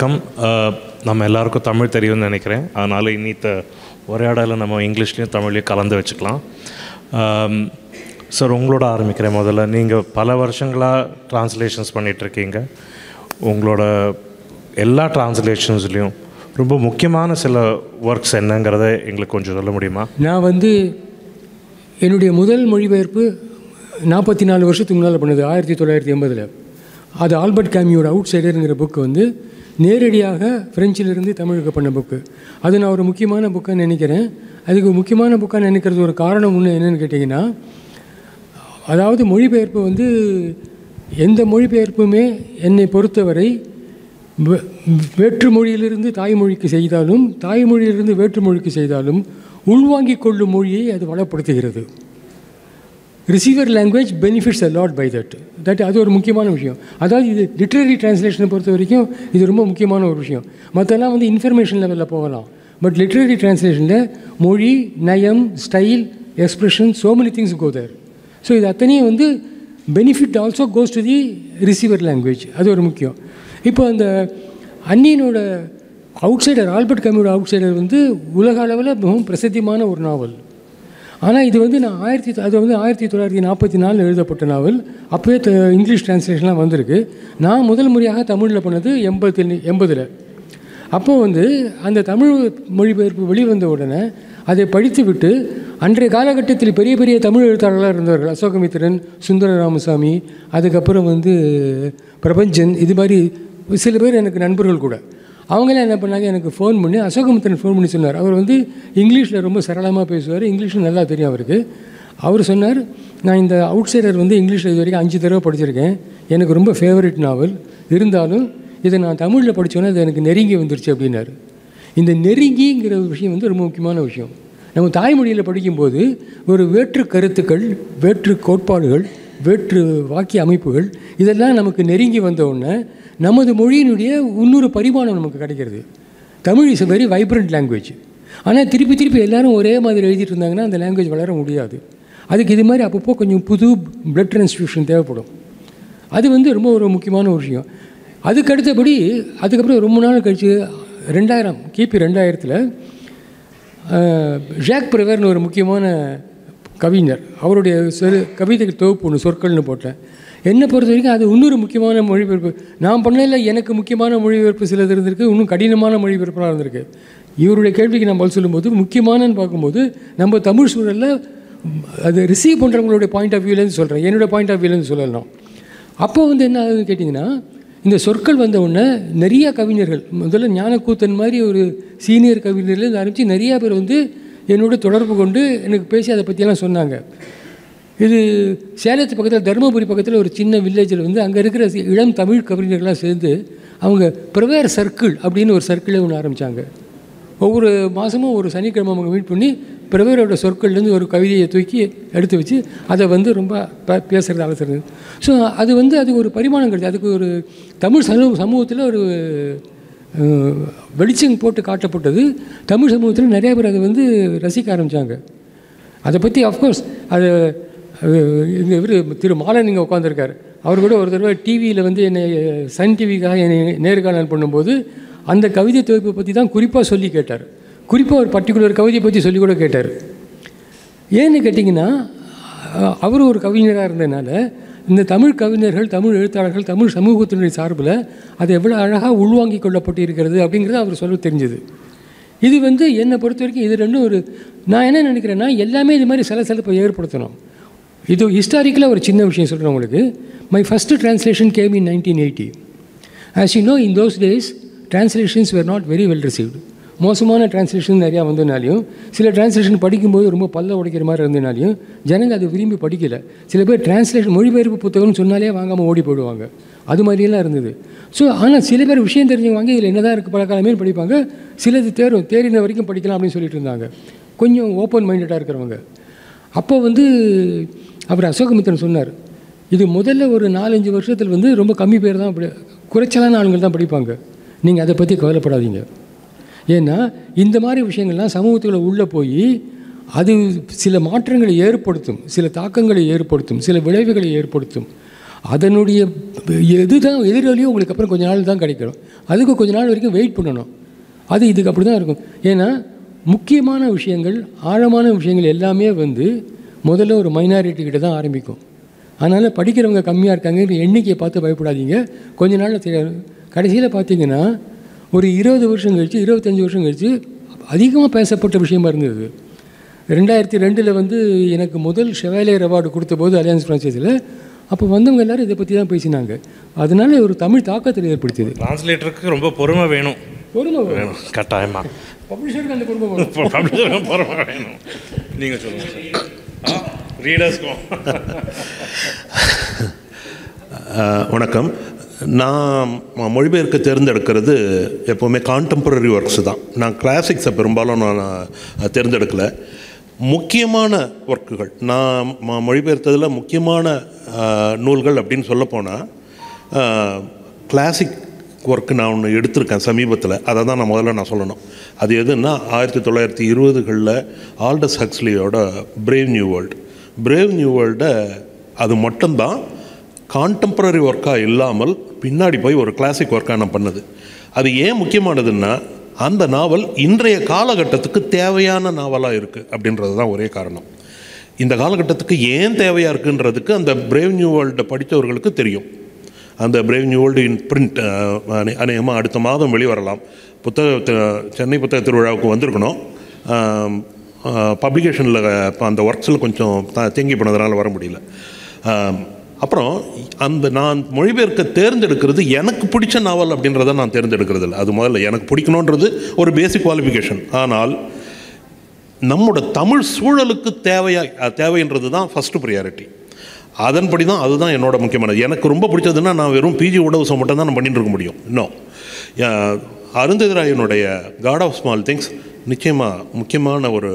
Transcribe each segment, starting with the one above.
வணக்கம். நம்ம எல்லாருக்கும் தமிழ் தெரியும்னு நினைக்கிறேன். அதனால் இன்னித்த உரையாடலை நம்ம இங்கிலீஷ்லேயும் தமிழ்லையும் கலந்து வச்சுக்கலாம். சார், உங்களோட ஆரம்பிக்கிறேன். முதல்ல நீங்கள் பல வருஷங்களாக ட்ரான்ஸ்லேஷன்ஸ் பண்ணிகிட்ருக்கீங்க. உங்களோட எல்லா ட்ரான்ஸ்லேஷன்ஸ்லேயும் ரொம்ப முக்கியமான சில ஒர்க்ஸ் என்னங்கிறத எங்களுக்கு கொஞ்சம் சொல்ல முடியுமா? நான் என்னுடைய முதல் மொழிபெயர்ப்பு 44 வருஷத்துக்கு முன்னால் பண்ணது, 1980. அது ஆல்பர்ட் கேமியோட அவுட் சைடருங்கிற புக்கு நேரடியாக ஃப்ரெஞ்சிலிருந்து தமிழுக்கு பண்ண புக்கு. அது நான் ஒரு முக்கியமான புக்காக நினைக்கிறேன். அதுக்கு முக்கியமான புக்காக நினைக்கிறது ஒரு காரணம் ஒன்று என்னென்னு கேட்டிங்கன்னா, அதாவது மொழிபெயர்ப்பு எந்த மொழிபெயர்ப்புமே என்னை பொறுத்தவரை வேற்று மொழியிலிருந்து தாய்மொழிக்கு செய்தாலும் தாய்மொழியிலிருந்து வேற்று மொழிக்கு செய்தாலும் உள்வாங்கிக் கொள்ளும் மொழியை அது வளப்படுத்துகிறது. Receiver language benefits a lot by that அது ஒரு முக்கியமான விஷயம். அதாவது இது லிட்ரரி டிரான்ஸ்லேஷனை பொறுத்த வரைக்கும் இது ரொம்ப முக்கியமான ஒரு விஷயம். மற்றெல்லாம் இன்ஃபர்மேஷன் லெவலில் போகலாம். பட் லிட்ரரி டிரான்ஸ்லேஷனில் மொழி, நயம், style, expression, so many things go there. So இது அத்தனையும் benefit also goes to the receiver language. அது ஒரு முக்கியம். இப்போ அந்த அன்னியனோட அவுட் சைடர், ஆல்பர்ட் கேமியோட அவுட் சைடர் உலக அளவில் மிகவும் பிரசித்தியமான ஒரு நாவல். ஆனால் இது நான் 1944 எழுதப்பட்ட நாவல். அப்போயே இங்கிலீஷ் டிரான்ஸ்லேஷன்லாம் வந்திருக்கு. நான் முதல் முறையாக தமிழில் பண்ணது 80. அப்போது அந்த தமிழ் மொழிபெயர்ப்பு வெளிவந்த உடனே அதை படித்து விட்டு அன்றைய காலகட்டத்தில் பெரிய பெரிய தமிழ் எழுத்தாளர்களாக இருந்தவர்கள், அசோகமித்திரன், சுந்தர ராமசாமி, அதுக்கப்புறம் பிரபஞ்சன், இது மாதிரி சில பேர் எனக்கு நண்பர்கள் கூட. அவங்களாம் என்ன பண்ணாங்க, எனக்கு ஃபோன் பண்ணி, அசோகமித்திரன் ஃபோன் பண்ணி சொன்னார். அவர் இங்கிலீஷில் ரொம்ப சரளமாக பேசுவார், இங்கிலீஷில் நல்லா தெரியும் அவருக்கு. அவர் சொன்னார், நான் இந்த அவுட் சைடர் இங்கிலீஷில் இது வரைக்கும் 5 தடவை படிச்சிருக்கேன். எனக்கு ரொம்ப ஃபேவரட் நாவல். இருந்தாலும் இதை நான் தமிழில் படித்தோன்னே அது எனக்கு நெருங்கி வந்துருச்சு அப்படின்னாரு. இந்த நெருங்கிங்கிற விஷயம் ரொம்ப முக்கியமான விஷயம். நம்ம தாய்மொழியில் படிக்கும்போது ஒரு வேற்று கருத்துக்கள், வேற்று கோட்பாடுகள், வேற்று வாக்கிய அமைப்புகள் இதெல்லாம் நமக்கு நெருங்கி வந்தவுடனே நமது மொழியினுடைய இன்னொரு பரிமாணம் நமக்கு கிடைக்கிறது. Tamil is a very vibrant language. ஆனால் திருப்பி எல்லோரும் ஒரே மாதிரி எழுதிட்டு இருந்தாங்கன்னா அந்த லாங்குவேஜ் வளர முடியாது. அதுக்கு இது மாதிரி அப்பப்போ கொஞ்சம் புது பிளட் டிரான்ஸ்ஃபியூஷன் தேவைப்படும். அது ரொம்ப ஒரு முக்கியமான ஒரு விஷயம். அதுக்கப்புறம் ரொம்ப நாள் கழித்து 2000 கிபி 2000 ஜாக் பிரவேர்னு ஒரு முக்கியமான கவிஞர், அவருடைய கவிதைகள் தொகுப்பு ஒன்று சொற்கள்னு போட்டேன். என்னை பொறுத்த வரைக்கும் அது இன்னொரு முக்கியமான மொழிபெயர்ப்பு. நான் பண்ணல, எனக்கு முக்கியமான மொழிபெயர்ப்பு சிலது இருந்திருக்கு, இன்னும் கடினமான மொழிபெயர்ப்பாக இருந்திருக்கு. இவருடைய கேள்விக்கு நான் பதில் சொல்லும்போது முக்கியமானன்னு பார்க்கும்போது நம்ம தமிழ் சூழலில் அது ரிசீவ் பண்ணுறவங்களுடைய பாயிண்ட் ஆஃப் வியூலேருந்து சொல்கிறேன், என்னோடய பாயிண்ட் ஆஃப் வியூலேருந்து சொல்லலாம். அப்போ என்ன ஆகுதுன்னு கேட்டிங்கன்னா, இந்த சொற்கள் வந்த உடனே நிறைய கவிஞர்கள், முதல்ல ஞானக்கூத்தன் மாதிரி ஒரு சீனியர் கவிஞர்லேருந்து ஆரம்பித்து நிறையா பேர் என்னோட தொடர்பு கொண்டு எனக்கு பேசி அதை பற்றியெல்லாம் சொன்னாங்க. இது சேலத்து பக்கத்தில், தருமபுரி பக்கத்தில் ஒரு சின்ன வில்லேஜில் அங்கே இருக்கிற இளம் தமிழ் கவிஞர்களாக சேர்ந்து அவங்க பிரவேர் சர்க்கிள் அப்படின்னு ஒரு சர்க்கிளே ஒன்று ஆரம்பித்தாங்க. ஒவ்வொரு மாதமும் ஒரு சனிக்கிழமை அவங்க மீட் பண்ணி பிரவேரோட சொற்கள்லேருந்து ஒரு கவிதையை தூக்கி எடுத்து வச்சு அதை ரொம்ப பேசுகிறது, அலசுறது. ஸோ அது ஒரு பரிமாணம் கிடையாது. அதுக்கு ஒரு தமிழ் சமூகத்தில் ஒரு வெளிச்சம் போட்டு காட்டப்பட்டது. தமிழ் சமூகத்தில் நிறைய பேர் அதை ரசிக்க ஆரம்பித்தாங்க. அதை பற்றி அஃப்கோர்ஸ் அது இவர் திரு மாலன் இங்கே உட்காந்துருக்கார். அவர் கூட ஒரு தடவை டிவியில் என்னை சன் டிவிக்காக என்னை நேர்காணல் பண்ணும்போது அந்த கவிதை தொகுப்பை பற்றி தான் குறிப்பாக சொல்லி கேட்டார். குறிப்பாக ஒரு பர்டிகுலர் கவிதையை பற்றி சொல்லி கூட கேட்டார். ஏன்னு கேட்டிங்கன்னா, அவர் ஒரு கவிஞராக இருந்ததுனால இந்த தமிழ் கவிஞர்கள், தமிழ் எழுத்தாளர்கள், தமிழ் சமூகத்தினுடைய சார்பில் அது எவ்வளோ அழகாக உள்வாங்கி கொள்ளப்பட்டு இருக்கிறது அப்படிங்கிறது அவர் சொல்ல தெரிஞ்சது. இது என்னை பொறுத்த வரைக்கும் இது ரெண்டும் நான் என்ன நினைக்கிறேன்னா, எல்லாமே இது மாதிரி சலசலப்பை ஏற்படுத்தணும். இது ஹிஸ்டாரிக்கலாக ஒரு சின்ன விஷயம் சொல்கிறேன் உங்களுக்கு. My first translation game in 1980. As you know, in those days translations where not very well received. மோசமான டிரான்ஸ்லேஷன் நிறையா வந்ததுனாலையும், சில டிரான்ஸ்லேஷன் படிக்கும்போது ரொம்ப பல்ல உடைக்கிற மாதிரி இருந்ததுனாலையும் ஜனங்கள் அதை விரும்பி படிக்கலை. சில பேர் டிரான்ஸ்லேஷன் மொழிபெயர்ப்பு புத்தகம்னு சொன்னாலே வாங்காமல் ஓடி போயிடுவாங்க. அது மாதிரியெல்லாம் இருந்தது. ஸோ ஆனால் சில பேர் விஷயம் தெரிஞ்சவங்க இதில் என்ன தான் இருக்குது பழக்காலமே படிப்பாங்க. சிலது தேறின வரைக்கும் படிக்கலாம் அப்படின்னு சொல்லிட்டு இருந்தாங்க, கொஞ்சம் ஓப்பன் மைண்டடாக இருக்கிறவங்க. அப்போ அவர் அசோகமித்திரன் சொன்னார், இது முதல்ல ஒரு 4-5 வருஷத்தில் ரொம்ப கம்மி பேர் தான், குறைச்சலான ஆளுங்கள் தான் படிப்பாங்க. நீங்கள் அதை பற்றி கவலைப்படாதீங்க. ஏன்னா இந்த மாதிரி விஷயங்கள்லாம் சமூகத்தில் உள்ளே போய் அது சில மாற்றங்களை ஏற்படுத்தும், சில தாக்கங்களை ஏற்படுத்தும், சில விளைவுகளை ஏற்படுத்தும். அதனுடைய எதுதான் எதிரொலியும் உங்களுக்கு அப்புறம் கொஞ்ச நாள் தான் கிடைக்கும். அதுக்கு கொஞ்ச நாள் வரைக்கும் வெயிட் பண்ணணும். அது இதுக்கு அப்படி தான் இருக்கும். ஏன்னா முக்கியமான விஷயங்கள், ஆழமான விஷயங்கள் எல்லாமே வந்து முதல்ல ஒரு மைனாரிட்டி கிட்ட தான் ஆரம்பிக்கும். அதனால் படிக்கிறவங்க கம்மியாக இருக்காங்க எண்ணிக்கையை பார்த்து பயப்படாதீங்க. கொஞ்ச நாளில் கடைசியில் பார்த்தீங்கன்னா ஒரு 20 வருஷம் கழித்து 25 வருஷம் கழித்து அதிகமாக பேசப்பட்ட விஷயமா இருந்தது. 2002 வந்து எனக்கு முதல் ஷெவாலியர் அவார்டு கொடுத்த போது அலையன்ஸ் ஃப்ரான்ச்சைஸில் அப்போ வந்தவங்க எல்லோரும் இதை பற்றி தான் பேசினாங்க. அதனால ஒரு தமிழ் தாக்கத்தில் ஏற்படுத்தியது. டிரான்ஸ்லேட்டருக்கு ரொம்ப பொறுமை வேணும். பொறுமை வேணும் கட்டாயமாக. பப்ளிஷருக்கு அந்த பொறுமை வேணும். பப்ளிஷருக்கு பொறுமை வேணும். நீங்கள் சொல்லுங்கள் சார். ரீடர்ஸ்க்கும் வணக்கம். நான் மொழிபெயர்க்க தேர்ந்தெடுக்கிறது எப்போவுமே கான்டெம்பரரி ஒர்க்ஸ் தான். நான் கிளாசிக்ஸை பெரும்பாலும் நான் தேர்ந்தெடுக்கலை. முக்கியமான ஒர்க்குகள் நான் மொழிபெயர்த்ததில் முக்கியமான நூல்கள் அப்படின்னு சொல்லப்போனால் கிளாசிக் ஒர்க்கு நான் ஒன்று எடுத்திருக்கேன் சமீபத்தில். அதை தான் நான் முதல்ல சொல்லணும். அது எதுன்னா 1920களில் ஆல்டஸ் ஹக்ஸ்லியோட brave new world. Brave new வேர்ல்டை அது மட்டும்தான் கான்டெம்பரரி ஒர்க்காக இல்லாமல் பின்னாடி போய் ஒரு கிளாசிக் ஒர்க்காக நான் பண்ணது. அது ஏன் முக்கியமானதுன்னா அந்த நாவல் இன்றைய காலகட்டத்துக்கு தேவையான நாவலாக இருக்குது அப்படின்றது தான் ஒரே காரணம். இந்த காலகட்டத்துக்கு ஏன் தேவையாக இருக்குன்றதுக்கு அந்த பிரேவ் நியூ வேர்ல்டை படித்தவர்களுக்கு தெரியும். அந்த brave new world in print அநேகமாக அடுத்த மாதம் வெளிவரலாம். சென்னை புத்தக திருவிழாவுக்கு வந்திருக்கணும். பப்ளிகேஷனில் அந்த ஒர்க்ஸில் கொஞ்சம் தேங்கி போனதுனால வர முடியல. அப்புறம் அந்த நான் மொழிபெயர்க்க தேர்ந்தெடுக்கிறது எனக்கு பிடிச்ச நாவல் அப்படின்றத நான் தேர்ந்தெடுக்கிறது இல்லை. அது முதல்ல எனக்கு பிடிக்கணுன்றது ஒரு பேசிக் குவாலிஃபிகேஷன். ஆனால் நம்மோட தமிழ் சூழலுக்கு தேவைன்றது தான் ஃபஸ்ட்டு ப்ரியாரிட்டி. அதன்படி தான் அதுதான் என்னோட முக்கியமானது. எனக்கு ரொம்ப பிடிச்சதுன்னா நான் வெறும் பிஜி உடவுசம் மட்டும் தான் நான் பண்ணிட்டு இருக்க முடியும். இன்னும் அருந்ததி ராயனுடைய காட் ஆஃப் ஸ்மால் திங்ஸ் நிச்சயமாக முக்கியமான ஒரு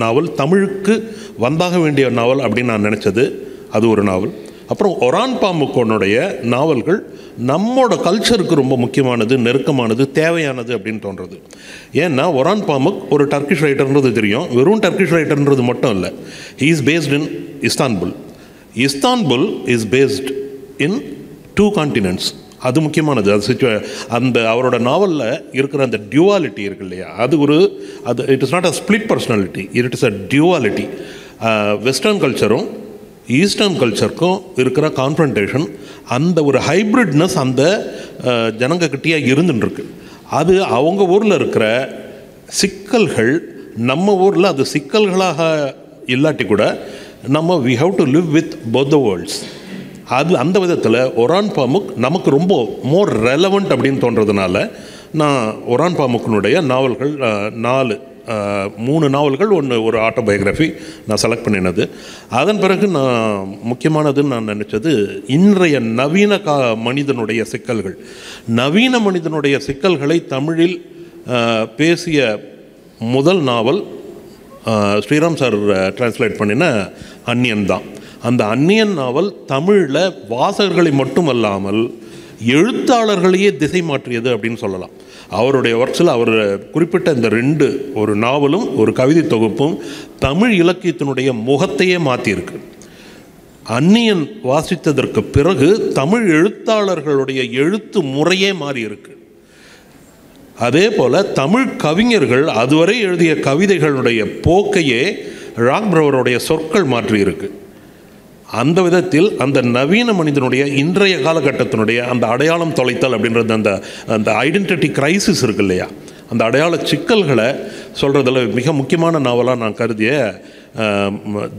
நாவல், தமிழுக்கு வந்தாக வேண்டிய நாவல் அப்படின்னு நான் நினச்சது அது ஒரு நாவல். அப்புறம் ஒரான் பாமுக்கோனுடைய நாவல்கள் நம்மோட கல்ச்சருக்கு ரொம்ப முக்கியமானது, நெருக்கமானது, தேவையானது அப்படின்னு தோன்றது. ஏன்னா ஒரான் பாமுக் ஒரு டர்க்கிஷ் ரைட்டர்ன்றது தெரியும். வெறும் டர்க்கிஷ் ரைட்டர்ன்றது மட்டும் இல்லை. He is based in Istanbul. Istanbul is based in 2 continents. அது முக்கியமானது. அது அந்த அவரோட நாவலில் இருக்கிற அந்த டியூவாலிட்டி இருக்கு இல்லையா, அது it is not a split personality, it is a duality. Western கல்ச்சரும் ஈஸ்டர்ன் கல்ச்சருக்கும் இருக்கிற கான்ஃபரன்டேஷன், அந்த ஒரு ஹைப்ரிட்னஸ் அந்த ஜனங்கக்கிட்டேயே இருந்துட்டுருக்கு. அது அவங்க ஊரில் இருக்கிற சிக்கல்கள் நம்ம ஊரில் அது சிக்கல்களாக இல்லாட்டி கூட நம்ம we have to live with both the worlds. அது அந்த விதத்தில் ஒரான் பாமுக் நமக்கு ரொம்ப மோர் ரெலவெண்ட் அப்படின்னு தோன்றதுனால நான் ஒரான் பாமுக்கினுடைய நாவல்கள் 3 நாவல்கள், ஒரு ஆட்டோபயோகிராஃபி நான் செலக்ட் பண்ணினது. அதன் பிறகு நான் முக்கியமானதுன்னு நான் நினச்சது இன்றைய நவீன மனிதனுடைய சிக்கல்கள். நவீன மனிதனுடைய சிக்கல்களை தமிழில் பேசிய முதல் நாவல் ஸ்ரீராம் சார் டிரான்ஸ்லேட் பண்ணின அந்நியன் தான். அந்த அந்நியன் நாவல் தமிழில் வாசகர்களை மட்டுமல்லாமல் எழுத்தாளர்களையே திசை மாற்றியது அப்படின்னு சொல்லலாம். அவருடைய ஒர்க்ஸில் அவர் குறிப்பிட்ட இந்த 2 ஒரு நாவலும் ஒரு கவிதை தொகுப்பும் தமிழ் இலக்கியத்தினுடைய முகத்தையே மாற்றியிருக்கு. அந்நியன் வாசித்ததற்கு பிறகு தமிழ் எழுத்தாளர்களுடைய எழுத்து முறையே மாறி இருக்கு. அதே போல் தமிழ் கவிஞர்கள் அதுவரை எழுதிய கவிதைகளுடைய போக்கையே ராக் பிரவருடைய சொற்கள் மாற்றியிருக்கு. அந்த விதத்தில் அந்த நவீன மனிதனுடைய இன்றைய காலகட்டத்தினுடைய அந்த அடையாளம் தொலைத்தல் அப்படின்றது அந்த ஐடென்டிட்டி கிரைசிஸ் இருக்கு இல்லையா, அந்த அடையாள சிக்கல்களை சொல்கிறதில் மிக முக்கியமான நாவலாக நான் கருதிய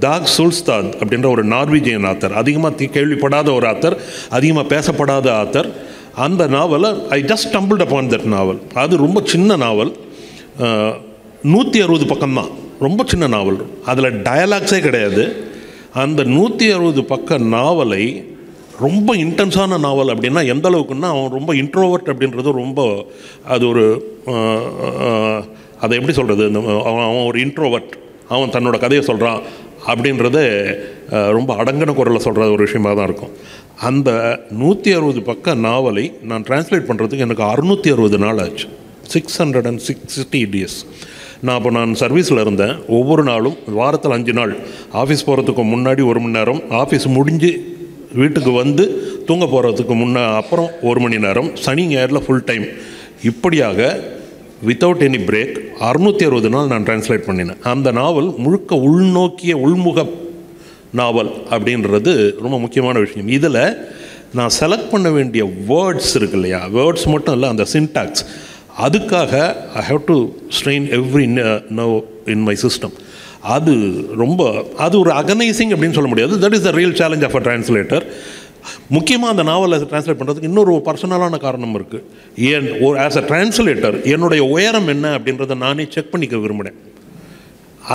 டாக் சுல்ஸ்தாத் அப்படின்ற ஒரு நார்வீஜியன் ஆத்தர், அதிகமாக கேள்விப்படாத ஒரு ஆத்தர், அதிகமாக பேசப்படாத ஆத்தர். அந்த நாவலை I just stumbled upon that novel. அது ரொம்ப சின்ன நாவல், 160 பக்கம்தான், ரொம்ப சின்ன நாவல். அதில் டயலாக்ஸே கிடையாது. அந்த 160 பக்க நாவலை ரொம்ப இன்டென்ஸான நாவல் அப்படின்னா எந்த அளவுக்குன்னா, அவன் ரொம்ப இன்ட்ரோவர்ட் அப்படின்றது ரொம்ப அது ஒரு அதை எப்படி சொல்கிறது, அவன் ஒரு இன்ட்ரோவர்ட், அவன் தன்னோட கதையை சொல்கிறான் அப்படின்றத ரொம்ப அடங்கின குரலில் சொல்கிற ஒரு விஷயமாக தான் இருக்கும். அந்த 160 பக்க நாவலை நான் டிரான்ஸ்லேட் பண்ணுறதுக்கு எனக்கு 660 நாள் ஆச்சு, 660 days. நான் சர்வீஸில் இருந்தேன். ஒவ்வொரு நாளும் வாரத்தில் 5 நாள் ஆஃபீஸ் போகிறதுக்கு முன்னாடி 1 மணி நேரம், ஆஃபீஸ் முடிஞ்சு வீட்டுக்கு வந்து தூங்க போகிறதுக்கு அப்புறம் 1 மணி நேரம், சனி ஞாயிறில் ஃபுல் டைம், இப்படியாக வித்தவுட் எனி பிரேக் 660 நாள் நான் டிரான்ஸ்லேட் பண்ணினேன். அந்த நாவல் முழுக்க உள்நோக்கிய உள்முக நாவல் அப்படின்றது ரொம்ப முக்கியமான விஷயம். இதில் நான் செலக்ட் பண்ண வேண்டிய வேர்ட்ஸ் இருக்கு இல்லையா, வேர்ட்ஸ் மட்டும் இல்லை, அந்த சின்டாக்ஸ், அதுக்காக I have to strain every nerve in my system. அது ஒரு அகனைசிங் அப்படின்னு சொல்ல முடியாது. That is the real challenge of a translator. முக்கியமாக அந்த நாவலை டிரான்ஸ்லேட் பண்ணுறதுக்கு இன்னொரு பர்சனலான காரணம் இருக்குது. ஆஸ் அ டிரான்ஸ்லேட்டர் என்னுடைய உயரம் என்ன அப்படின்றத நானே செக் பண்ணிக்க விரும்பினேன்.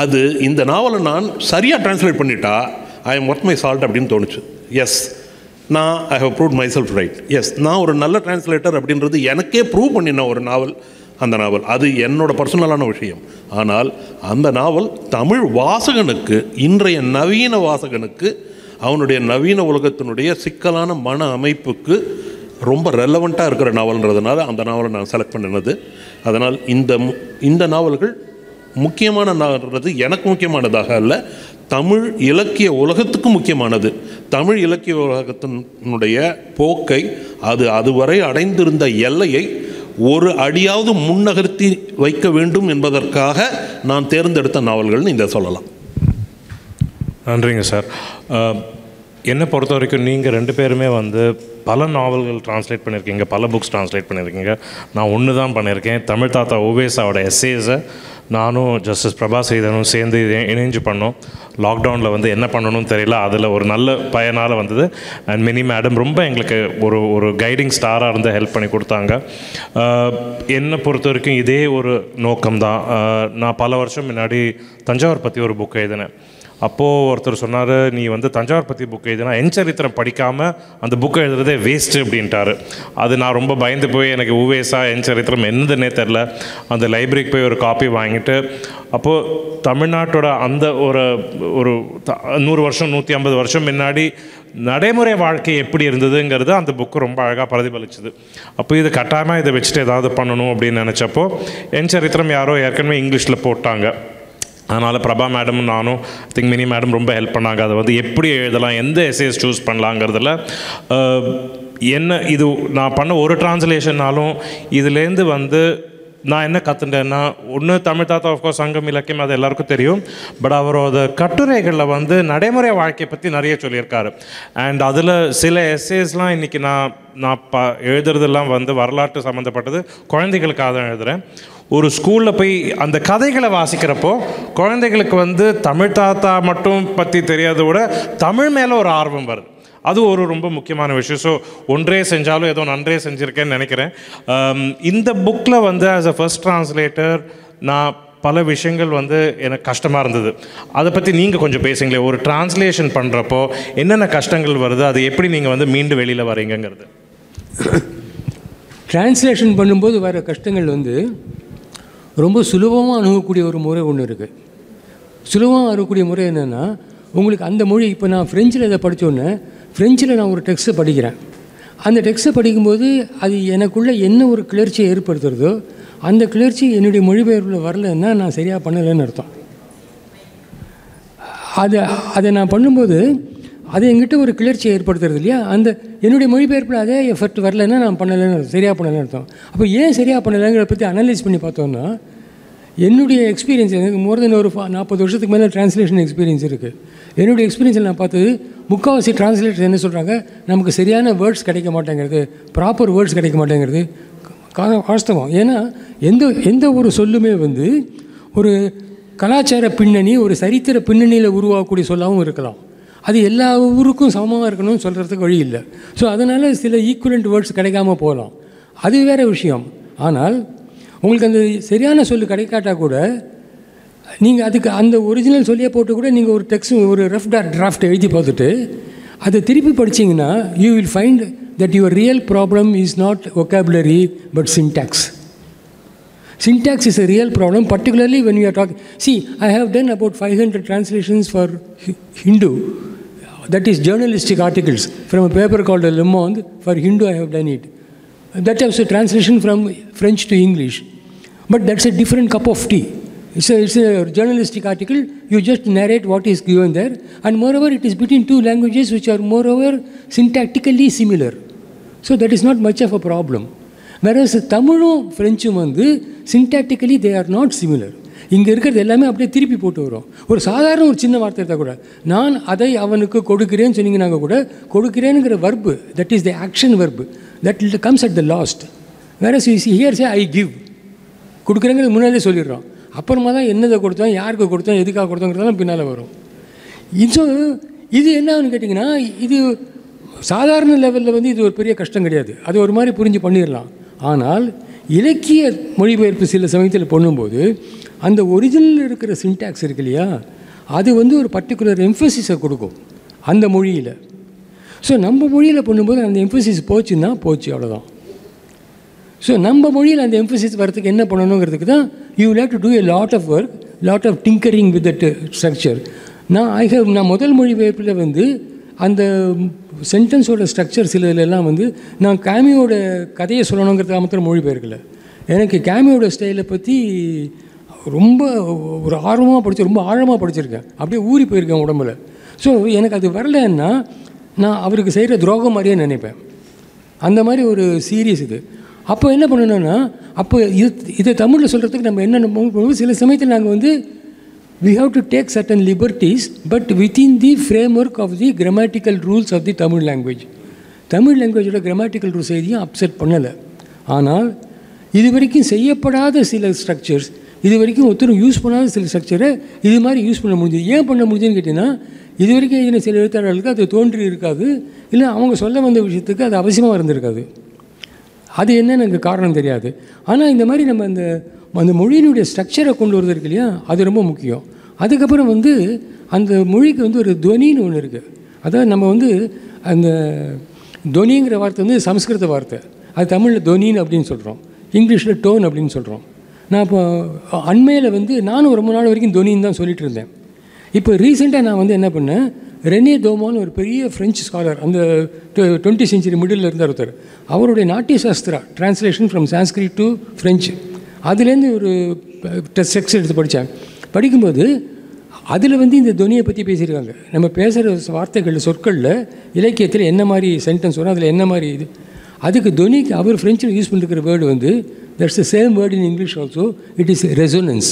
அது இந்த நாவலை நான் சரியாக டிரான்ஸ்லேட் பண்ணிட்டா I am worth my salt அப்படின்னு தோணுச்சு. எஸ், நான் I have proved myself right. Yes, நான் ஒரு நல்ல டிரான்ஸ்லேட்டர் அப்படின்றது எனக்கே ப்ரூவ் பண்ணின ஒரு நாவல் அந்த நாவல். அது என்னோட பர்சனலான விஷயம். ஆனால் அந்த நாவல் தமிழ் வாசகனுக்கு, இன்றைய நவீன வாசகனுக்கு, அவனுடைய நவீன உலகத்தினுடைய சிக்கலான மன அமைப்புக்கு ரொம்ப ரெலவெண்ட்டாக இருக்கிற நாவல்ன்றதுனால அந்த நாவலை நான் செலக்ட் பண்ணினது. அதனால் இந்த நாவல்கள் முக்கியமானது எனக்கு முக்கியமானதாக அல்ல, தமிழ் இலக்கிய உலகத்துக்கு முக்கியமானது. தமிழ் இலக்கிய உலகத்தினுடைய போக்கை, அதுவரை அடைந்திருந்த எல்லையை ஒரு அடியாவது முன்னகர்த்தி வைக்க வேண்டும் என்பதற்காக நான் தேர்ந்தெடுத்த நாவல்கள்னு இதை சொல்லலாம். நன்றிங்க சார். என்னை பொறுத்த வரைக்கும் நீங்கள் 2 பேருமே வந்து பல நாவல்கள் ட்ரான்ஸ்லேட் பண்ணியிருக்கீங்க, பல புக்ஸ் ட்ரான்ஸ்லேட் பண்ணியிருக்கீங்க. நான் ஒன்று தான் பண்ணியிருக்கேன். தமிழ் தாத்தா ஓவேஸாவோட எஸ்ஸேஸை நானும் ஜஸ்டிஸ் பிரபாசேதனும் சேர்ந்து இணைஞ்சு பண்ணோம். லாக்டவுனில் வந்து என்ன பண்ணணும்னு தெரியல, அதில் ஒரு நல்ல பயனால் வந்தது. அண்ட் மினி மேடம் ரொம்ப எங்களுக்கு ஒரு கைடிங் ஸ்டாராக இருந்து ஹெல்ப் பண்ணி கொடுத்தாங்க. என்னை பொறுத்த வரைக்கும் இதே ஒரு நோக்கம்தான். நான் பல வருஷம் முன்னாடி தஞ்சாவூர் பற்றி ஒரு புக் எழுதினேன். அப்போது ஒருத்தர் சொன்னார், நீ வந்து தஞ்சாவூர் பற்றி புக் எழுதினா என் சரித்திரம் படிக்காமல் அந்த புக்கை எழுதுறதே வேஸ்ட்டு அப்படின்ட்டார். அது நான் ரொம்ப பயந்து போய் எனக்கு ஊவேஸா என் சரித்திரம் என்னதுன்னே தெரில. அந்த லைப்ரரிக்கு போய் ஒரு காப்பி வாங்கிட்டு, அப்போது தமிழ்நாட்டோட அந்த ஒரு 100 வருஷம் 150 வருஷம் முன்னாடி நடைமுறை வாழ்க்கை எப்படி இருந்ததுங்கிறது அந்த புக்கு ரொம்ப அழகாக பிரதிபலிச்சுது. அப்போ இது கட்டாயமாக இதை வச்சுட்டு ஏதாவது பண்ணணும் அப்படின்னு நினச்சப்போ என் சரித்திரம் யாரோ ஏற்கனவே இங்கிலீஷில் போட்டாங்க. அதனால் பிரபா மேடமும் நானும் திங்க் மினி மேடம் ரொம்ப ஹெல்ப் பண்ணாங்க. அதை வந்து எப்படி எழுதலாம், எந்த எஸ்ஏஸ் சூஸ் பண்ணலாங்கிறதுல என்ன இது நான் பண்ண ஒரு டிரான்ஸ்லேஷன்னாலும் இதுலேருந்து வந்து நான் என்ன கற்றுட்டேன்னா, ஒன்று தமிழ் தாத்தா ஆஃப்கோர்ஸ் சங்கம் இலக்கியம் அது எல்லாருக்கும் தெரியும். பட் அவரோட கட்டுரைகளில் வந்து நடைமுறை வாழ்க்கையை பற்றி நிறைய சொல்லியிருக்காரு. அண்ட் அதில் சில எஸ்ஏஸ்லாம் இன்றைக்கி நான் எழுதுறதெல்லாம் வந்து வரலாற்று சம்மந்தப்பட்டது, குழந்தைகளுக்காக தான் எழுதுகிறேன். ஒரு ஸ்கூலில் போய் அந்த கதைகளை வாசிக்கிறப்போ குழந்தைகளுக்கு வந்து தமிழ் தாத்தா மட்டும் பற்றி தெரியாத விட தமிழ் மேலே ஒரு ஆர்வம் வருது. அது ஒரு ரொம்ப முக்கியமான விஷயம். ஸோ ஒன்றே செஞ்சாலும் ஏதோ நன்றே செஞ்சுருக்கேன்னு நினைக்கிறேன். இந்த புக்கில் வந்து ஆஸ் அ ஃபர்ஸ்ட் ட்ரான்ஸ்லேட்டர் நான் பல விஷயங்கள் வந்து எனக்கு கஷ்டமாக இருந்தது. அதை பற்றி நீங்கள் கொஞ்சம் பேசுங்களேன். ஒரு டிரான்ஸ்லேஷன் பண்ணுறப்போ என்னென்ன கஷ்டங்கள் வருது, அது எப்படி நீங்கள் வந்து மீண்டு வெளியில் வரீங்கிறது. டிரான்ஸ்லேஷன் பண்ணும்போது வர கஷ்டங்கள் வந்து ரொம்ப சுலபமாக அணுகக்கூடிய ஒரு முறை ஒன்று இருக்குது. சுலபமாக அணுகக்கூடிய முறை என்னென்னா, உங்களுக்கு அந்த மொழி, இப்போ நான் ஃப்ரெஞ்சில் இதை படித்தோன்னே ஃப்ரெஞ்சில் நான் ஒரு டெக்ஸ்ட்டை படிக்கிறேன். அந்த டெக்ஸ்ட்டை படிக்கும்போது அது எனக்குள்ளே என்ன ஒரு கிளர்ச்சியை ஏற்படுத்துறதோ அந்த கிளர்ச்சி என்னுடைய மொழிபெயர்ப்பில் வரலைன்னா நான் சரியாக பண்ணலைன்னு அர்த்தம். அதை நான் பண்ணும்போது அது என்கிட்ட ஒரு கிளர்ச்சியை ஏற்படுத்துறது இல்லையா, அந்த என்னுடைய மொழிபெயர்ப்பில் அதே எஃபெக்ட் வரலைன்னா நான் பண்ணலைன்னு சரியாக பண்ணலைன்னு அர்த்தம். அப்போ ஏன் சரியாக பண்ணலைங்கிறத பற்றி அனலைஸ் பண்ணி பார்த்தோன்னா, என்னுடைய எக்ஸ்பீரியன்ஸ், எனக்கு மோர் தென் ஒரு 40 வருஷத்துக்கு மேலே டிரான்ஸ்லேஷன் எக்ஸ்பீரியன்ஸ் இருக்குது. என்னுடைய எக்ஸ்பீரியன்ஸில் நான் பார்த்தது, முக்கால்வாசி டிரான்ஸ்லேட்டர்ஸ் என்ன சொல்கிறாங்க, நமக்கு சரியான வேர்ட்ஸ் கிடைக்க மாட்டேங்கிறது, ப்ராப்பர் வேர்ட்ஸ் கிடைக்க மாட்டேங்கிறது. வாஸ்தவம். ஏன்னா எந்த ஒரு சொல்லுமே வந்து ஒரு கலாச்சார பின்னணி, ஒரு சரித்திர பின்னணியில் உருவாக்கக்கூடிய சொல்லாகவும் இருக்கலாம். அது எல்லா ஊருக்கும் சமமாக இருக்கணும்னு சொல்கிறதுக்கு வழி இல்லை. ஸோ அதனால் சில ஈக்குவலண்ட் வேர்ட்ஸ் கிடைக்காம போகலாம், அது வேறு விஷயம். ஆனால் உங்களுக்கு அந்த சரியான சொல்லு கிடைக்காட்டா கூட நீங்கள் அதுக்கு அந்த ஒரிஜினல் சொல்லியே போட்டு கூட நீங்கள் ஒரு டெக்ஸ்ட், ஒரு ரஃப் டிராஃப்ட் எழுதி பார்த்துட்டு அதை திருப்பி படிச்சிங்கன்னா you will find that your real problem is not vocabulary but syntax. Syntax is a real problem, particularly when we are talking. See, I have done about 500 translations for Hindu. That is journalistic articles from a paper called Le Monde. For Hindu, I have done it. That was a translation from French to English. But that's a different cup of tea. It's a journalistic article. You just narrate what is given there. And moreover, it is between two languages which are moreover syntactically similar. So that is not much of a problem. Whereas Tamilum, Frenchum வந்து syntactically they are not similar. இங்கே இருக்கிறது எல்லாமே அப்படியே திருப்பி போட்டு வரும். ஒரு சாதாரண ஒரு சின்ன வார்த்தை இருந்தால் கூட நான் அதை அவனுக்கு கொடுக்கிறேன்னு சொன்னீங்கன்னாங்க கூட கொடுக்கிறேனுங்கிற verb, that is the action verb, that comes at the last. Whereas here say I give, கொடுக்குறேங்கிறது முன்னாலே சொல்லிடுறோம். அப்புறமா தான் என்னதை கொடுத்தோம், யாருக்கு கொடுத்தோம், எதுக்காக கொடுத்தோங்கிறதெல்லாம் பின்னால் வரும். இது என்னன்னு கேட்டிங்கன்னா, இது சாதாரண லெவலில் வந்து இது ஒரு பெரிய கஷ்டம் கிடையாது. அது ஒரு மாதிரி புரிஞ்சு பண்ணிடலாம். ஆனால் இலக்கிய மொழிபெயர்ப்பு சில சமயத்தில் பண்ணும்போது அந்த ஒரிஜினல் இருக்கிற சின்டாக்ஸ் இருக்கு இல்லையா, அது வந்து ஒரு பர்டிகுலர் எம்ஃபசிஸை கொடுக்கும் அந்த மொழியில். ஸோ நம்ம மொழியில் பண்ணும்போது அந்த எம்ஃபசிஸ் போச்சுன்னா போச்சு, அவ்வளோதான். ஸோ நம்ம மொழியில் அந்த எம்ஃபசிஸ் வரதுக்கு என்ன பண்ணணுங்கிறதுக்கு தான் you will have to do a lot of work, lot of tinkering with that structure. நான் முதல் மொழிபெயர்ப்பில் வந்து அந்த சென்டென்ஸோட ஸ்ட்ரக்சர் சிலதுலாம் வந்து நான் கேமியோட கதையை சொல்லணுங்கிறதுக்காக மாத்திரம் மொழிபெயர்க்கலை. எனக்கு கேமியோட ஸ்டைலை பற்றி ரொம்ப ஒரு ஆர்வமாக படித்து ரொம்ப ஆழமாக படிச்சிருக்கேன், அப்படியே ஊறி போயிருக்கேன் உடம்புல. ஸோ எனக்கு அது வரலன்னா நான் அவருக்கு செய்கிற துரோகம் மாதிரியே நினைப்பேன். அந்த மாதிரி ஒரு சீரியஸ் இது. அப்போ என்ன பண்ணணும்னா, அப்போ இதை தமிழில் சொல்கிறதுக்கு நம்ம என்ன சில சமயத்தில் நாங்கள் வந்து we have to take certain liberties, but within the framework of the grammatical rules of the Tamil language. Tamil லாங்குவேஜோட கிராமட்டிக்கல் ரூல்ஸ் எதையும் அப்செட் பண்ணலை. ஆனால் இது வரைக்கும் செய்யப்படாத சில ஸ்ட்ரக்சர்ஸ், இது வரைக்கும் ஒருத்தரும் யூஸ் பண்ணாத சில ஸ்ட்ரக்சரை இது மாதிரி யூஸ் பண்ண முடிஞ்சுது. ஏன் பண்ண முடிஞ்சுன்னு கேட்டிங்கன்னா, இது வரைக்கும் எழுதின சில எழுத்தாளர்களுக்கு அது தோன்றி இருக்காது, இல்லை அவங்க சொல்ல வந்த விஷயத்துக்கு அது அவசியமாக இருந்திருக்காது. அது என்னன்னு எனக்கு காரணம் தெரியாது. ஆனால் இந்த மாதிரி நம்ம அந்த மொழியினுடைய ஸ்ட்ரக்சரை கொண்டு வருது இருக்கு இல்லையா, அது ரொம்ப முக்கியம். அதுக்கப்புறம் வந்து அந்த மொழிக்கு வந்து ஒரு துவனின்னு ஒன்று இருக்குது. அதாவது நம்ம வந்து அந்த துவனிங்கிற வார்த்தை வந்து சமஸ்கிருத வார்த்தை, அது தமிழில் துவனின்னு அப்படின்னு சொல்கிறோம், இங்கிலீஷில் டோன் அப்படின்னு சொல்கிறோம். நான் இப்போ அண்மையில் வந்து நானும் ரொம்ப நாள் வரைக்கும் துவனின்னு தான் சொல்லிட்டு இருந்தேன். இப்போ ரீசெண்டாக நான் வந்து என்ன பண்ணேன், ரெனே தோமான்னு ஒரு பெரிய ஃப்ரெஞ்சு ஸ்காலர், அந்த 20th century மிடில் இருந்தார் ஒருத்தர், அவருடைய Natya Shastra translation from Sanskrit to French, அதுலேருந்து ஒரு டெக்ஸ்ட் எடுத்து படித்தேன். படிக்கும்போது அதில் வந்து இந்த துவனியை பற்றி பேசியிருக்காங்க. நம்ம பேசுகிற வார்த்தைகள் சொற்களில் இலக்கியத்தில் என்ன மாதிரி சென்டென்ஸ் வரும், அதில் என்ன மாதிரி இது, அதுக்கு துவனிக்கு அவர் ஃப்ரெஞ்சில் யூஸ் பண்ணிருக்கிற வேர்டு வந்து that's the same word in English also. It is resonance.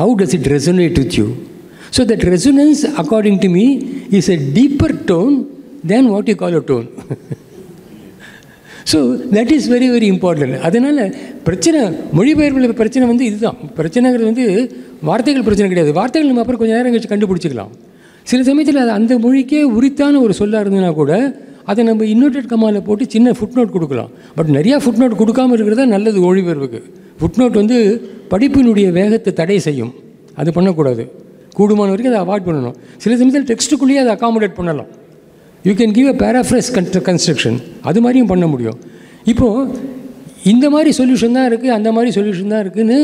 How does it resonate with you? So that resonance according to me is a deeper tone than what you call a tone. So that is very very important. அதனால் பிரச்சனை மொழிபெயர்ப்பில் பிரச்சனை வந்து இதுதான். பிரச்சனைங்கிறது வந்து வார்த்தைகள் பிரச்சனை கிடையாது. வார்த்தைகள் நம்ம அப்புறம் கொஞ்சம் நேரம் கழிச்சு கண்டுபிடிச்சிக்கலாம். சில சமயத்தில் அது அந்த மொழிக்கே உரித்தான ஒரு சொல்லாக இருந்ததுன்னா கூட அதை நம்ம இன்னோட்டட் கமாவில் போட்டு சின்ன ஃபுட்நோட் கொடுக்கலாம். பட் நிறையா ஃபுட்நோட் கொடுக்காமல் இருக்கிறதா நல்லது மொழிபெயர்ப்புக்கு. ஃபுட்நோட் வந்து படிப்பினுடைய வேகத்தை தடை செய்யும், அது பண்ணக்கூடாது. கூடுமான வரைக்கும் அதை அவாய்ட் பண்ணணும். சில சமயத்தில் டெக்ஸ்ட்டுக்குள்ளேயே அதை அகாமடேட் பண்ணலாம். You can give a paraphrase construction, அது மாதிரியும் பண்ண முடியும். இப்போது இந்த மாதிரி சொல்யூஷன் தான் இருக்குது, அந்த மாதிரி சொல்யூஷன் தான் இருக்குதுன்னு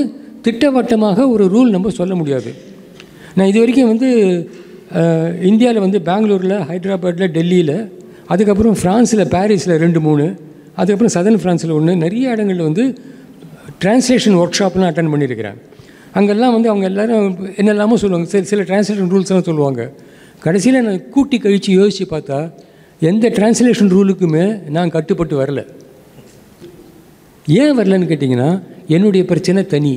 திட்டவட்டமாக ஒரு ரூல் நம்ம சொல்ல முடியாது. நான் இது வரைக்கும் வந்து இந்தியாவில் வந்து பெங்களூரில், ஹைதராபாத்தில், டெல்லியில், அதுக்கப்புறம் ஃப்ரான்ஸில் பாரிஸில் 2-3, அதுக்கப்புறம் சதர்ன் ஃப்ரான்ஸில் 1, நிறைய இடங்களில் வந்து டிரான்ஸ்லேஷன் ஒர்க் ஷாப்லாம் அட்டன் பண்ணியிருக்கிறேன். அங்கெல்லாம் வந்து அவங்க எல்லோரும் என்னெல்லாமோ சொல்லுவாங்க, சில டிரான்ஸ்லேஷன் ரூல்ஸ்லாம் சொல்லுவாங்க. கடைசியில் நான் கூட்டி கழித்து யோசித்து பார்த்தா எந்த டிரான்ஸ்லேஷன் ரூலுக்குமே நான் கட்டுப்பட்டு வரலை. ஏன் வரலன்னு கேட்டிங்கன்னா, என்னுடைய பிரச்சனை தனி.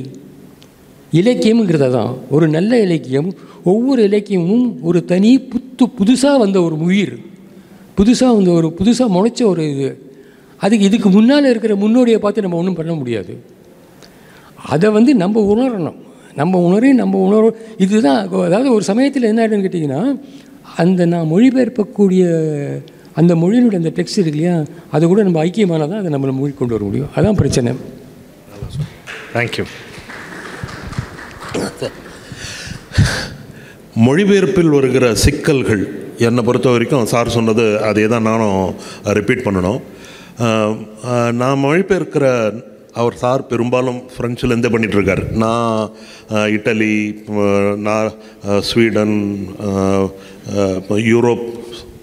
இலக்கியம்ங்கிறத தான் ஒரு நல்ல இலக்கியம், ஒவ்வொரு இலக்கியமும் ஒரு தனி புதுசாக வந்த ஒரு உயிர், புதுசாக முளைச்ச ஒரு இது. இதுக்கு முன்னால் இருக்கிற முன்னோடியை பார்த்து நம்ம ஒன்றும் பண்ண முடியாது. அதை வந்து நம்ம உணரணும். நம்ம உணர்வு இதுதான். அதாவது ஒரு சமயத்தில் என்ன ஆகிடுன்னு கேட்டிங்கன்னா, நான் மொழிபெயர்ப்பக்கூடிய அந்த மொழியினுடைய அந்த டெக்ஸ்ட் இருக்கு இல்லையா, அது கூட நம்ம ஐக்கியமானால் தான் அதை நம்மளை மொழி கொண்டு வர முடியும். அதான் பிரச்சனை. தேங்க்யூ. மொழிபெயர்ப்பில் வருகிற சிக்கல்கள் என்னை பொறுத்த வரைக்கும் சார் சொன்னது அதே தான் நானும் ரிப்பீட் பண்ணணும். நான் மொழிபெயர்க்கிற சார் பெரும்பாலும் ஃப்ரெஞ்சிலேருந்தே பண்ணிகிட்ருக்கார். நான் இட்டலி, நான் ஸ்வீடன், யூரோப்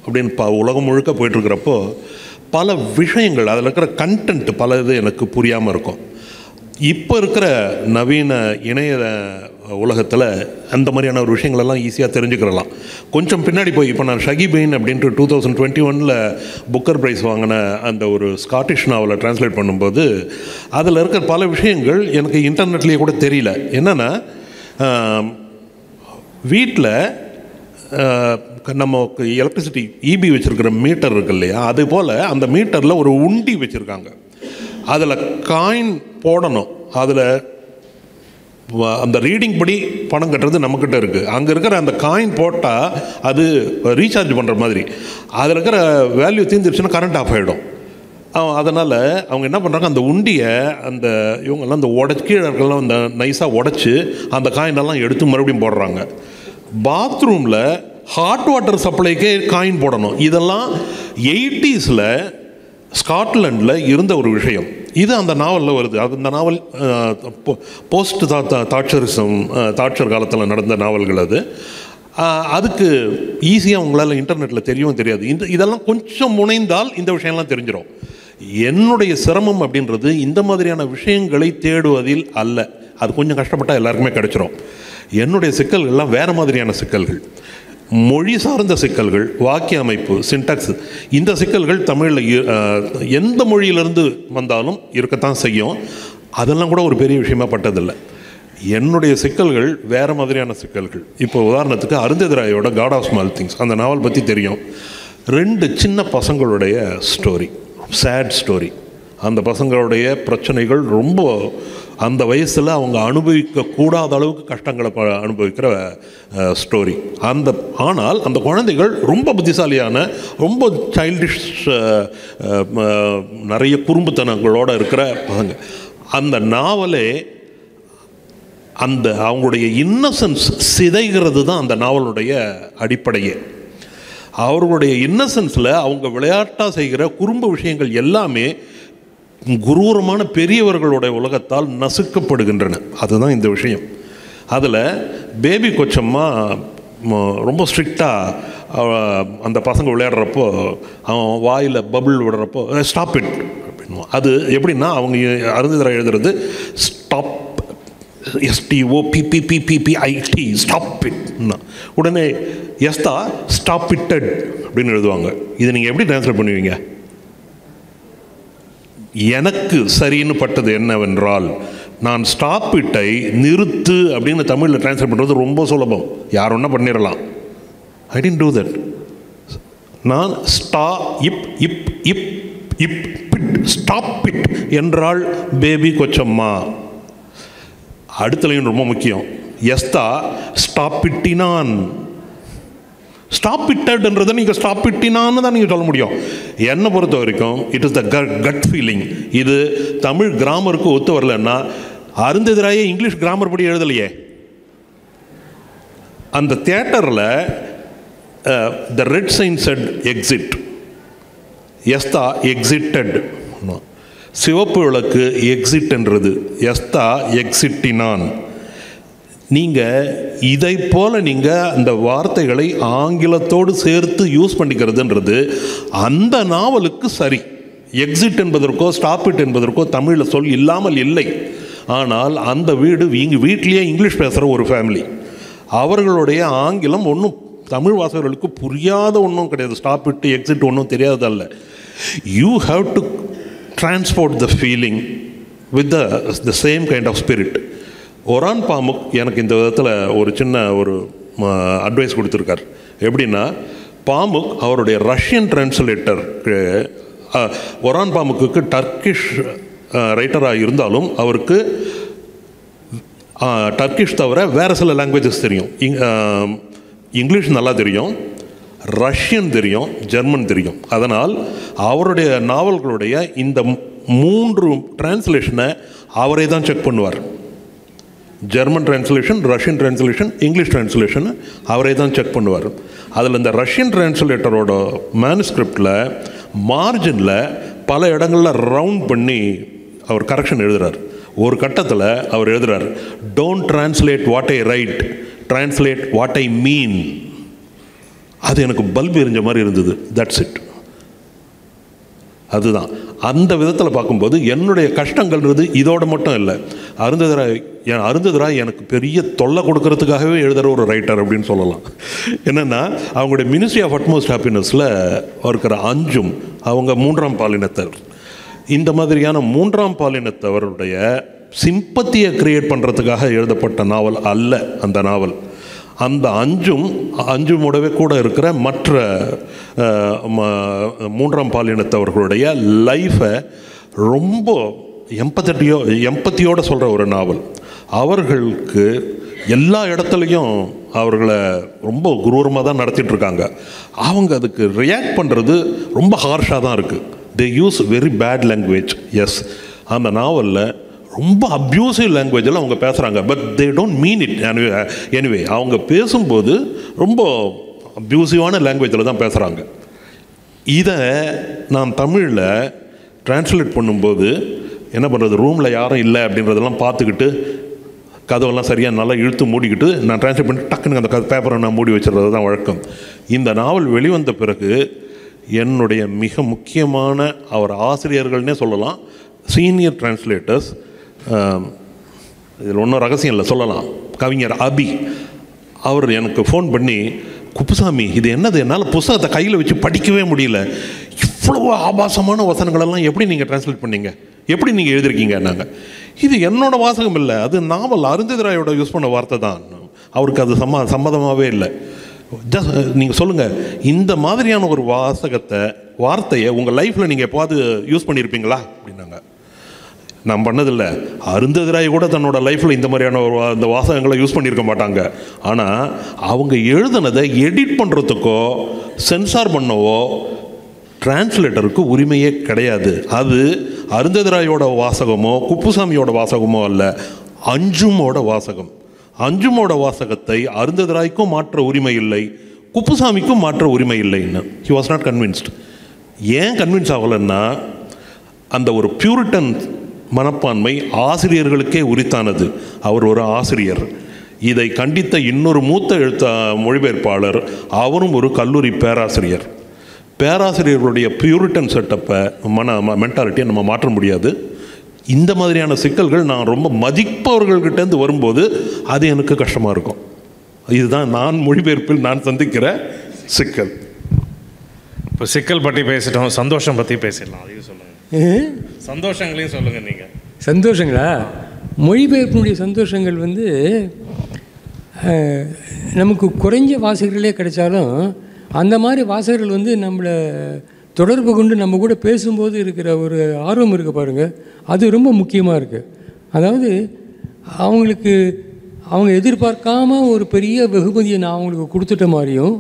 அப்படின்னு உலகம் முழுக்க போயிட்டுருக்கிறப்போ பல விஷயங்கள் அதில் இருக்கிற கண்டென்ட் பல இது எனக்கு புரியாமல் இருக்கும். இப்போ இருக்கிற நவீன இணைய உலகத்தில் அந்த மாதிரியான ஒரு விஷயங்களெல்லாம் ஈஸியாக தெரிஞ்சுக்கிறலாம். கொஞ்சம் பின்னாடி போய் இப்போ நான் ஷகிபெயின் அப்படின்ட்டு 2021 புக்கர் ப்ரைஸ் வாங்கின அந்த ஒரு ஸ்காட்டிஷ் நாவலை ட்ரான்ஸ்லேட் பண்ணும்போது அதில் இருக்கிற பல விஷயங்கள் எனக்கு இன்டர்நெட்லேயே கூட தெரியல. என்னென்னா வீட்டில் நம்ம எலக்ட்ரிசிட்டி இபி வச்சுருக்கிற மீட்டர் இருக்கு இல்லையா, அது போல் அந்த மீட்டரில் ஒரு உண்டி வச்சுருக்காங்க. அதில் காயின் போடணும். அதில் அந்த ரீடிங் படி பணம் கட்டுறது நம்மக்கிட்ட இருக்குது. அங்கே இருக்கிற அந்த காயின் போட்டால் அது ரீசார்ஜ் பண்ணுற மாதிரி. அதில் இருக்கிற வேல்யூ தீர்ந்துருச்சுன்னா கரண்ட் ஆஃப் ஆகிடும். அதனால் அவங்க என்ன பண்ணுறாங்க, அந்த உண்டியை அந்த இவங்கெல்லாம் அந்த கீழே இருக்கலாம் அந்த நைஸாக உடச்சி அந்த காயினெல்லாம் எடுத்து மறுபடியும் போடுறாங்க. பாத்ரூமில் ஹாட் வாட்டர் சப்ளைக்கே காயின் போடணும். இதெல்லாம் 80s ஸ்காட்லாண்டில் இருந்த ஒரு விஷயம். இது அந்த நாவலில் வருது. அது அந்த நாவல் போஸ்ட் தாட்சர் காலத்தில் நடந்த நாவல்கள். அதுக்கு ஈஸியாக உங்களால் இன்டர்நெட்டில் தெரியவும் தெரியாது. இதெல்லாம் கொஞ்சம் முனைந்தால் இந்த விஷயம்லாம் தெரிஞ்சிடும். என்னுடைய சிரமம் அப்படின்றது இந்த மாதிரியான விஷயங்களை தேடுவதில் அல்ல. அது கொஞ்சம் கஷ்டப்பட்டால் எல்லாருக்குமே கிடைச்சிரும். என்னுடைய சிக்கல்கள்லாம் வேறு மாதிரியான சிக்கல்கள், மொழி சார்ந்த சிக்கல்கள், வாக்கிய அமைப்பு, சின்டாக்ஸ். இந்த சிக்கல்கள் தமிழில் எந்த மொழியிலிருந்து வந்தாலும் இருக்கத்தான் செய்யும். அதெல்லாம் கூட ஒரு பெரிய விஷயமா பட்டதில்லை. என்னுடைய சிக்கல்கள் வேறு மாதிரியான சிக்கல்கள். இப்போ உதாரணத்துக்கு அருந்ததிராயோட காட் ஆஃப் ஸ்மால் திங்ஸ் அந்த நாவல் பற்றி தெரியும். 2 சின்ன பசங்களுடைய ஸ்டோரி, சேட் ஸ்டோரி. அந்த பசங்களுடைய பிரச்சனைகள் ரொம்ப அந்த வயசில் அவங்க அனுபவிக்கக்கூடாத அளவுக்கு கஷ்டங்களை அனுபவிக்கிற ஸ்டோரி. ஆனால் அந்த குழந்தைகள் ரொம்ப புத்திசாலியான, ரொம்ப சைல்டிஷ், நிறைய குறும்புத்தனங்களோடு இருக்கிற பசங்க. அந்த நாவலே அந்த அவங்களுடைய இன்னசென்ஸ் சிதைகிறது தான் அந்த நாவலுடைய அடிப்படையே. அவர்களுடைய இன்னசென்ஸில் அவங்க விளையாட்டாக செய்கிற குறும்பு விஷயங்கள் எல்லாமே குரூரமான பெரியவர்களுடைய உலகத்தால் நசுக்கப்படுகின்றன. அதுதான் இந்த விஷயம். அதில் பேபி கொச்சம்மா ரொம்ப ஸ்ட்ரிக்டாக அந்த பசங்க விளையாடுறப்போ அவன் வாயில் பபுள் விடுறப்போ ஸ்டாப் இட் அப்படின்னுவோம். அது எப்படின்னா அவங்க அருந்ததிராய் எழுதுறது ஸ்டாப், STOPPPPIT, ஸ்டாப் இட்னா உடனே எஸ்தா ஸ்டாப் இட்டட் அப்படின்னு எழுதுவாங்க. இதை நீங்கள் எப்படி ட்ரான்ஸ்லேட் பண்ணுவீங்க? எனக்கு சரின்னு பட்டது என்னவென்றால், நான் ஸ்டாப் இட்டை நிறுத்து அப்படின்னு தமிழில் ட்ரான்ஸ்லேட் பண்ணுறது ரொம்ப சுலபம். யார் ஒன்றா பண்ணிடலாம். I didn't do that. நான் ஸ்டாப் இட் என்றால் பேபி கொச்சம்மா. அடுத்தலையும் ரொம்ப முக்கியம். எஸ்தா ஸ்டாப் இட்டினான். ஸ்டாப் இட்டட்ன்றதை நீங்கள் ஸ்டாப் இட்டினான்னு தான் நீங்கள் சொல்ல முடியும். என்னை பொறுத்த வரைக்கும் it is the cut feeling. இது தமிழ் கிராமருக்கு ஒத்து வரலன்னா அருந்ததிராயே இங்கிலீஷ் கிராமர் படி எழுதலையே. அந்த தியேட்டரில் the red sign said exit, எஸ்தா எக்ஸிட்டட். சிவப்பு விளக்கு எக்ஸிட்ன்றது, எஸ்தா எக்ஸிட்டினான். நீங்கள் இதை போல் நீங்கள் அந்த வார்த்தைகளை ஆங்கிலத்தோடு சேர்த்து யூஸ் பண்ணிக்கிறதுன்றது அந்த நாவலுக்கு சரி. எக்ஸிட் என்பதற்கோ ஸ்டாப் இட் என்பதற்கோ தமிழில் சொல் இல்லாமல் இல்லை. ஆனால் அந்த வீட்லேயே இங்கிலீஷ் பேசுகிற ஒரு ஃபேமிலி, அவர்களுடைய ஆங்கிலம் ஒன்றும் தமிழ் வாசகர்களுக்கு புரியாத ஒன்றும் கிடையாது. ஸ்டாப் இட் எக்ஸிட் ஒன்றும் தெரியாதல்ல. You have to transport the feeling with the same kind of spirit. Orhan Pamuk எனக்கு இந்த விதத்தில் ஒரு சின்ன ஒரு அட்வைஸ் கொடுத்துருக்கார். எப்படின்னா, பாமுக் அவருடைய ரஷ்யன் டிரான்ஸ்லேட்டர், ஒரான் பாமுக்கு டர்க்கிஷ் ரைட்டராக இருந்தாலும் அவருக்கு டர்க்கிஷ் தவிர வேறு சில லாங்குவேஜஸ் தெரியும். இங்கிலீஷ் நல்லா தெரியும், ரஷ்யன் தெரியும், ஜெர்மன் தெரியும். அதனால் அவருடைய நாவல்களுடைய இந்த 3 டிரான்ஸ்லேஷனை அவரே தான் செக் பண்ணுவார். German translation, Russian translation, English translation அவரே தான் செக் பண்ணுவார். அதில் இந்த ரஷ்யன் டிரான்ஸ்லேட்டரோட மேனுஸ்கிரிப்டில் மார்ஜினில் பல இடங்களில் ரவுண்ட் பண்ணி அவர் கரெக்ஷன் எழுதுகிறார். ஒரு கட்டத்தில் அவர் எழுதுகிறார், don't translate what I write, translate what I mean. அது எனக்கு பல்பு எரிஞ்ச மாதிரி இருந்தது. That's it. அதுதான். அந்த விதத்தில் பார்க்கும்போது என்னுடைய கஷ்டங்கள்ன்றது இதோடு மட்டும் இல்லை. அருந்ததிராய் எனக்கு பெரிய தொல்லை கொடுக்கறதுக்காகவே எழுதுகிற ஒரு ரைட்டர் அப்படின்னு சொல்லலாம். என்னென்னா, அவங்களுடைய மினிஸ்ட்ரி ஆஃப் அட்மோஸ்ட் ஹாப்பினஸில் இருக்கிற அஞ்சும் அவங்க 3ஆம் பாலினத்தர். இந்த மாதிரியான 3ஆம் பாலினத்தவருடைய சிம்பத்தியை கிரியேட் பண்ணுறதுக்காக எழுதப்பட்ட நாவல் அல்ல அந்த நாவல். அந்த அஞ்சுமோடவே கூட இருக்கிற மற்ற 3ஆம் பாலினத்தவர்களுடைய லைஃப்பை ரொம்ப எம்பத்தியோடு சொல்கிற ஒரு நாவல். அவர்களுக்கு எல்லா இடத்துலையும் அவர்களை ரொம்ப குரூரமாக தான் நடத்திட்டுருக்காங்க. அவங்க அதுக்கு ரியாக்ட் பண்ணுறது ரொம்ப ஹார்ஷாக தான் இருக்குது. They use very bad language. Yes, அந்த நாவலில் ரொம்ப அப்யூசிவ் லாங்குவேஜில் அவங்க பேசுகிறாங்க. But they don't mean it. Anyway அவங்க பேசும்போது ரொம்ப அப்யூசிவான லாங்குவேஜில் தான் பேசுகிறாங்க. இதை நான் தமிழில் டிரான்ஸ்லேட் பண்ணும்போது என்ன பண்ணுறது, ரூமில் யாரும் இல்லை அப்படின்றதெல்லாம் பார்த்துக்கிட்டு கதவெல்லாம் சரியாக நல்லா இழுத்து மூடிக்கிட்டு நான் டிரான்ஸ்லேட் பண்ணி டக்குன்னு அந்த பேப்பரை நான் மூடி வச்சுருறது தான் வழக்கம். இந்த நாவல் வெளிவந்த பிறகு என்னுடைய மிக முக்கியமான அவர் ஆசிரியர்கள்னே சொல்லலாம், சீனியர் டிரான்ஸ்லேட்டர்ஸ், இதில் ஒன்றும் ரகசியம் இல்லை சொல்லலாம், கவிஞர் அபி, அவர் எனக்கு ஃபோன் பண்ணி, குப்புசாமி இது என்னது, என்னால் புத்தகத்தை கையில் வச்சு படிக்கவே முடியல, இவ்வளோ ஆபாசமான வசனங்களெல்லாம் எப்படி நீங்கள் டிரான்ஸ்லேட் பண்ணீங்க, எப்படி நீங்கள் எழுதிருக்கீங்க? நாங்கள் இது என்னோட வாசகம் இல்லை, அது நாவல் அருந்ததிராயோட யூஸ் பண்ண வார்த்தை தான். அவருக்கு அது சம்மதமாகவே இல்லை. ஜஸ்ட் நீங்கள் சொல்லுங்கள், இந்த மாதிரியான ஒரு வார்த்தையை உங்கள் லைஃப்பில் நீங்கள் எப்போது யூஸ் பண்ணியிருப்பீங்களா அப்படின்னாங்க. நான் பண்ணதில்லை. அருந்ததிராய் கூட தன்னோட லைஃப்பில் இந்த மாதிரியான அந்த வாசகங்களை யூஸ் பண்ணியிருக்க மாட்டாங்க. ஆனால் அவங்க எழுதுனதை எடிட் பண்ணுறதுக்கோ சென்சார் பண்ணவோ டிரான்ஸ்லேட்டருக்கு உரிமையே கிடையாது. அது அருந்ததிராயோட வாசகமோ குப்புசாமியோட வாசகமோ அல்ல, அஞ்சுமோட வாசகம். அஞ்சுமோட வாசகத்தை அருந்ததிராய்க்கும் மாற்ற உரிமை இல்லை, குப்புசாமிக்கும் மாற்ற உரிமை இல்லைன்னு ஹி வாஸ் நாட் கன்வின்ஸ்ட். ஏன் கன்வின்ஸ் ஆகலைன்னா, அந்த ஒரு பியூரிட்டன் மனப்பான்மை ஆசிரியர்களுக்கே உரித்தானது. அவர் ஒரு ஆசிரியர். இதை கண்டித்த இன்னொரு மூத்த மொழிபெயர்ப்பாளர், அவரும் ஒரு கல்லூரி பேராசிரியர். பேராசிரியர்களுடைய பியூரிட்டன் செட்டப்பை மென்டாலிட்டியை நம்ம மாற்ற முடியாது. இந்த மாதிரியான சிக்கல்கள் நான் ரொம்ப மதிப்பவர்கள்கிட்டேருந்து வரும்போது அது எனக்கு கஷ்டமாக இருக்கும். இதுதான் நான் மொழிபெயர்ப்பில் நான் சந்திக்கிற சிக்கல். இப்போ சிக்கல் பற்றி பேசிட்டோம், சந்தோஷம் பற்றி பேசிடலாம். அதையும் சொல்லுங்கள், சந்தோஷங்களையும் சொல்லுங்கள். நீங்கள் சந்தோஷங்களா? மொழிபெயர்ப்பினுடைய சந்தோஷங்கள் நமக்கு குறைஞ்ச வாசகர்களே கிடைச்சாலும் அந்த மாதிரி வாசகர்கள் நம்மளை தொடர்பு கொண்டு நம்ம கூட பேசும்போது இருக்கிற ஒரு ஆர்வம் இருக்குது பாருங்கள், அது ரொம்ப முக்கியமாக இருக்குது. அதாவது அவங்க எதிர்பார்க்காம ஒரு பெரிய வெகுமதியை நான் அவங்களுக்கு கொடுத்துட்ட மாதிரியும்,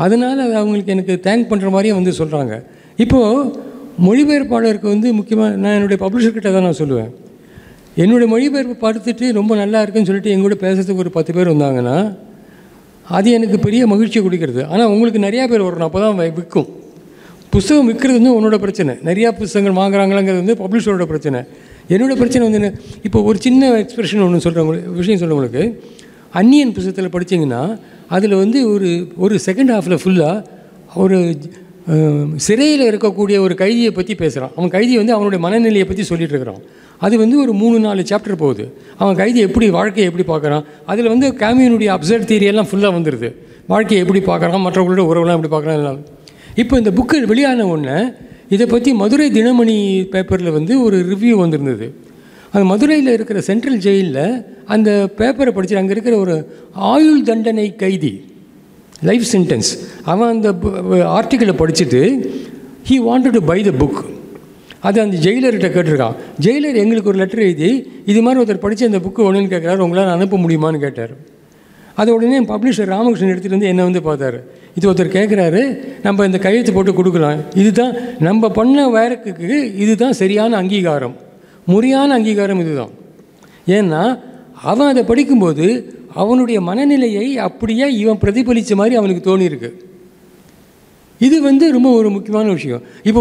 அதனால் அவங்களுக்கு எனக்கு தேங்க் பண்ணுற மாதிரியும் சொல்கிறாங்க. இப்போது மொழிபெயர்ப்பாளருக்கு முக்கியமாக நான் என்னுடைய பப்ளிஷர்கிட்ட தான் நான் சொல்லுவேன், என்னுடைய மொழிபெயர்ப்பு பார்த்துட்டு ரொம்ப நல்லா இருக்குன்னு சொல்லிட்டு எங்கூட பேசுறதுக்கு ஒரு 10 பேர் வந்தாங்கன்னா அது எனக்கு பெரிய மகிழ்ச்சியை கொடுக்கிறது. ஆனால் உங்களுக்கு நிறையா பேர் வரணும், அப்போ தான் விற்கும். புத்தகம் விற்கிறது உன்னோட பிரச்சனை, நிறையா புத்தகங்கள் வாங்குறாங்களாங்கிறது பப்ளிஷரோட பிரச்சனை. என்னோடய பிரச்சனை இப்போ ஒரு சின்ன எக்ஸ்பிரஷன் ஒன்று சொல்கிறவங்களுக்கு விஷயம் சொல்கிறவங்களுக்கு, அந்நியன் புத்தகத்தில் படித்தீங்கன்னா அதில் ஒரு செகண்ட் ஹாஃபில் ஃபுல்லாக ஒரு சிறையில் இருக்கக்கூடிய ஒரு கைதியை பற்றி பேசுகிறான். அவன் கைதி அவனுடைய மனநிலையை பற்றி சொல்லிகிட்டு இருக்கிறான். அது ஒரு 3-4 சாப்டர் போகுது. அவன் கைதி எப்படி வாழ்க்கையை எப்படி பார்க்குறான், அதில் கேமியனுடைய அப்சர்ட் தியரியெல்லாம் ஃபுல்லாக வந்துடுது. வாழ்க்கையை எப்படி பார்க்குறான், மற்றவங்களோட உறவுலாம் எப்படி பார்க்குறான் எல்லாம். இப்போ இந்த புக்கு வெளியான உடனே இதை பற்றி மதுரை தினமணி பேப்பரில் ஒரு ரிவ்யூ வந்திருந்தது. அந்த மதுரையில் இருக்கிற சென்ட்ரல் ஜெயிலில் அந்த பேப்பரை படித்து அங்கே இருக்கிற ஒரு ஆயுள் தண்டனை கைதி, லைஃப் சென்டென்ஸ், அவன் அந்த ஆர்டிக்கிளை படிச்சுட்டு he wanted to buy the book. அது அந்த ஜெயிலர்கிட்ட கேட்டிருக்கான். ஜெயிலர் எங்களுக்கு ஒரு லெட்டர் எழுதி இது மாதிரி ஒருத்தர் படித்து அந்த புக்கு ஒன்றுன்னு கேட்குறாரு, உங்களால் அனுப்ப முடியுமான்னு கேட்டார். அது உடனே பப்ளிஷர் ராமகிருஷ்ணன் எடுத்துகிட்டு என்னை பார்த்தார். இது ஒருத்தர் கேட்குறாரு, நம்ம இந்த கையெழுத்து போட்டு கொடுக்கலாம், இதுதான் நம்ம பண்ண வேலைக்கு இதுதான் சரியான அங்கீகாரம், முறையான அங்கீகாரம் இதுதான். ஏன்னா அவன் அதை படிக்கும்போது அவனுடைய மனநிலையை அப்படியே இவன் பிரதிபலித்த மாதிரி அவனுக்கு தோணியிருக்கு. இது ரொம்ப ஒரு முக்கியமான விஷயம். இப்போ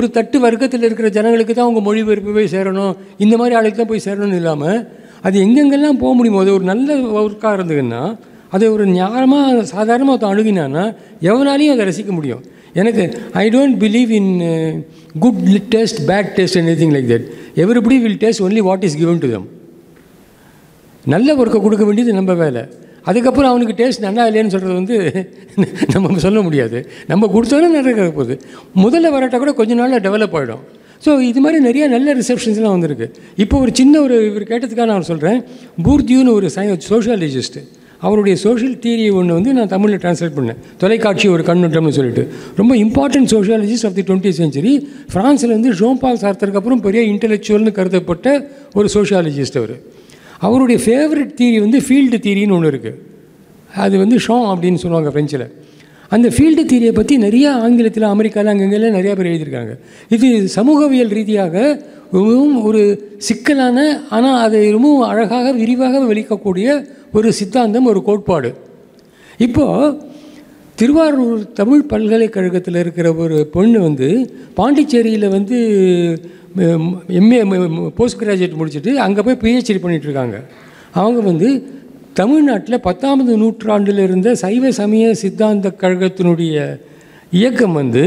ஒரு தட்டு வர்க்கத்தில் இருக்கிற ஜனங்களுக்கு தான் அவங்க மொழிபெயர்ப்பு போய் சேரணும், இந்த மாதிரி ஆளுக்கு தான் போய் சேரணும்னு இல்லாமல் அது எங்கெங்கெல்லாம் போக முடியுமோ, அது ஒரு நல்ல ஒர்க்காக இருந்ததுன்னா அதை ஒரு ஞானமாக சாதாரணமாக ஒருத்தன் அணுகினான்னா எவனாலையும் அதை ரசிக்க முடியும். எனக்கு I don't believe in good taste bad taste anything like that. Everybody will taste only what is given to them. நல்ல ஒர்க்கை கொடுக்க வேண்டியது நம்ம வேலை. அதுக்கப்புறம் அவனுக்கு டேஸ்ட் நல்லா இல்லைன்னு சொல்கிறது வந்து நம்ம சொல்ல முடியாது. நம்ம கொடுத்தாலும் நிறைய போகுது. முதல்ல வராட்டா கூட கொஞ்ச நாளில் டெவலப் ஆகிடும். ஸோ இது மாதிரி நிறைய நல்ல ரிசப்ஷன்ஸ்லாம் வந்திருக்கு. இப்போ ஒரு சின்ன ஒரு இவர் கேட்டதுக்காக நான் சொல்கிறேன். பூர்தியூன்னு ஒரு சோஷியாலஜிஸ்ட்டு, அவருடைய சோஷியல் தியரியை ஒன்று வந்து நான் தமிழில் ட்ரான்ஸ்லேட் பண்ணேன். தொலைக்காட்சி ஒரு கண்ணோட்டம்னு சொல்லிட்டு ரொம்ப important sociologist of the 20th century. ஃப்ரான்ஸில் வந்து ஜோம்பால் சார்த்தருக்கு அப்புறம் பெரிய இன்டெலெக்சுவல்னு கருதப்பட்ட ஒரு சோஷியாலஜிஸ்ட் அவர். அவருடைய ஃபேவரட் தியரி வந்து ஃபீல்டு தியரின்னு ஒன்று இருக்குது. அது வந்து ஷாங் அப்படின்னு சொல்லுவாங்க ஃப்ரெஞ்சில். அந்த ஃபீல்டு தியரியை பற்றி நிறையா ஆங்கிலத்தில் அமெரிக்காவில் அங்கங்கெல்லாம் நிறையா பேர் எழுதியிருக்காங்க. இது சமூகவியல் ரீதியாக ரொம்பவும் ஒரு சிக்கலான ஆனால் அதை ரொம்பவும் அழகாக விரிவாக வெளிக்கக்கூடிய ஒரு சித்தாந்தம், ஒரு கோட்பாடு. இப்போது திருவாரூர் தமிழ் பல்கலைக்கழகத்தில் இருக்கிற ஒரு பொண்ணு வந்து பாண்டிச்சேரியில் வந்து எம்ஏ போஸ்ட் கிராஜுவேட் முடிச்சுட்டு அங்கே போய் பிஹெச்டி பண்ணிகிட்ருக்காங்க. அவங்க வந்து தமிழ்நாட்டில் 10ஆம் நூற்றாண்டில் இருந்த சைவ சமய சித்தாந்த கழகத்தினுடைய இயக்கம் வந்து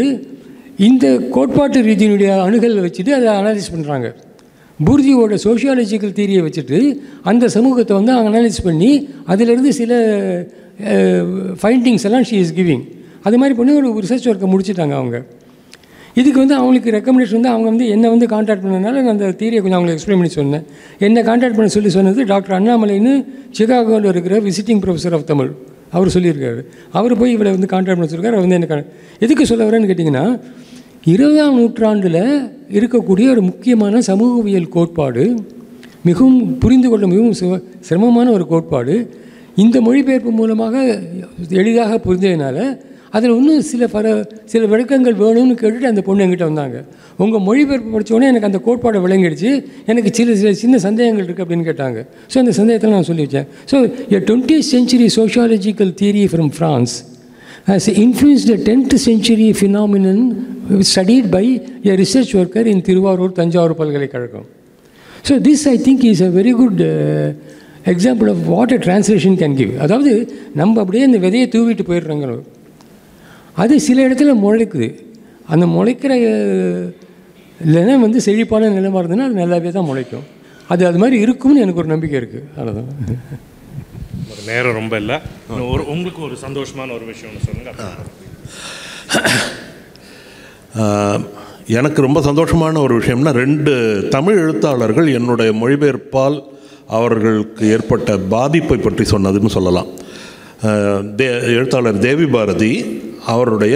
இந்த கோட்பாட்டு ரீதியினுடைய அணுகலை வச்சுட்டு அதை அனலைஸ் பண்ணுறாங்க. பூர்தியோட சோஷியாலஜிக்கல் தியரியை வச்சுட்டு அந்த சமூகத்தை வந்து அவங்க அனலைஸ் பண்ணி அதிலிருந்து சில ஃபைண்டிங்ஸ் எல்லாம் ஷீ இஸ் கிவிங். அது மாதிரி பண்ணி ஒரு ரிசர்ச் ஒர்க்கை முடிச்சுட்டாங்க அவங்க. இதுக்கு வந்து அவங்களுக்கு ரெக்கமெண்டேஷன் வந்து அவங்க வந்து என்னை வந்து கான்டாக்ட் பண்ணதுனால நான் அந்த தியரியை கொஞ்சம் அவங்களுக்கு எக்ஸ்பிளைன் பண்ணி சொன்னேன். என்னை கான்டாக்ட் பண்ண சொன்னது டாக்டர் அண்ணாமலைன்னு சிகாகோவில் இருக்கிற விசிட்டிங் ப்ரொஃபஸர் ஆஃப் தமிழ். அவர் சொல்லியிருக்காரு. அவர் போய் இவரை வந்து கான்டாக்ட் பண்ண சொல்லியிருக்காரு. அவர் வந்து என்ன எதுக்கு சொல்ல வரேன்னு கேட்டிங்கன்னா, 20ஆம் நூற்றாண்டில் இருக்கக்கூடிய ஒரு முக்கியமான சமூகவியல் கோட்பாடு, மிகவும் புரிந்து கொள்ள மிகவும் சிரமமான ஒரு கோட்பாடு, இந்த மொழிபெயர்ப்பு மூலமாக எளிதாக புரிஞ்சதுனால அதில் இன்னும் சில விளக்கங்கள் வேணும்னு கேட்டுட்டு அந்த பொண்ணு என்கிட்ட வந்தாங்க. உங்கள் மொழிபெயர்ப்பு படித்தோடனே எனக்கு அந்த கோட்பாடை விளங்கிடுச்சு, எனக்கு சின்ன சந்தேகங்கள் இருக்குது அப்படின்னு கேட்டாங்க. ஸோ அந்த சந்தேகத்தில் நான் சொல்லி வச்சேன். So a 20th century sociological theory from France has influenced the 10th century phenomenon studied by a research worker in Thiruvarur Thanjavur பல்கலைக்கழகம். So this I think is a very good example of what a translation can give. அதாவது நம்ம அப்படியே அந்த விதையை தூவிட்டு போயிடுறாங்க. அது சில இடத்துல முளைக்குது. அந்த முளைக்கிற நிலம் வந்து செழிப்பான நிலமாக இருந்ததுன்னா அது நல்லாவே தான் முளைக்கும். அது மாதிரி இருக்கும்னு எனக்கு ஒரு நம்பிக்கை இருக்குது. அவ்வளோதான். ஒரு நேரம் ரொம்ப இல்லை. உங்களுக்கு ஒரு சந்தோஷமான ஒரு விஷயம் சொல்லுங்கள். எனக்கு ரொம்ப சந்தோஷமான ஒரு விஷயம்னா, 2 தமிழ் எழுத்தாளர்கள் என்னுடைய மொழிபெயர்ப்பால் அவர்களுக்கு ஏற்பட்ட பாதிப்பை பற்றி சொன்னதுன்னு சொல்லலாம். எழுத்தாளர் தேவி பாரதி அவருடைய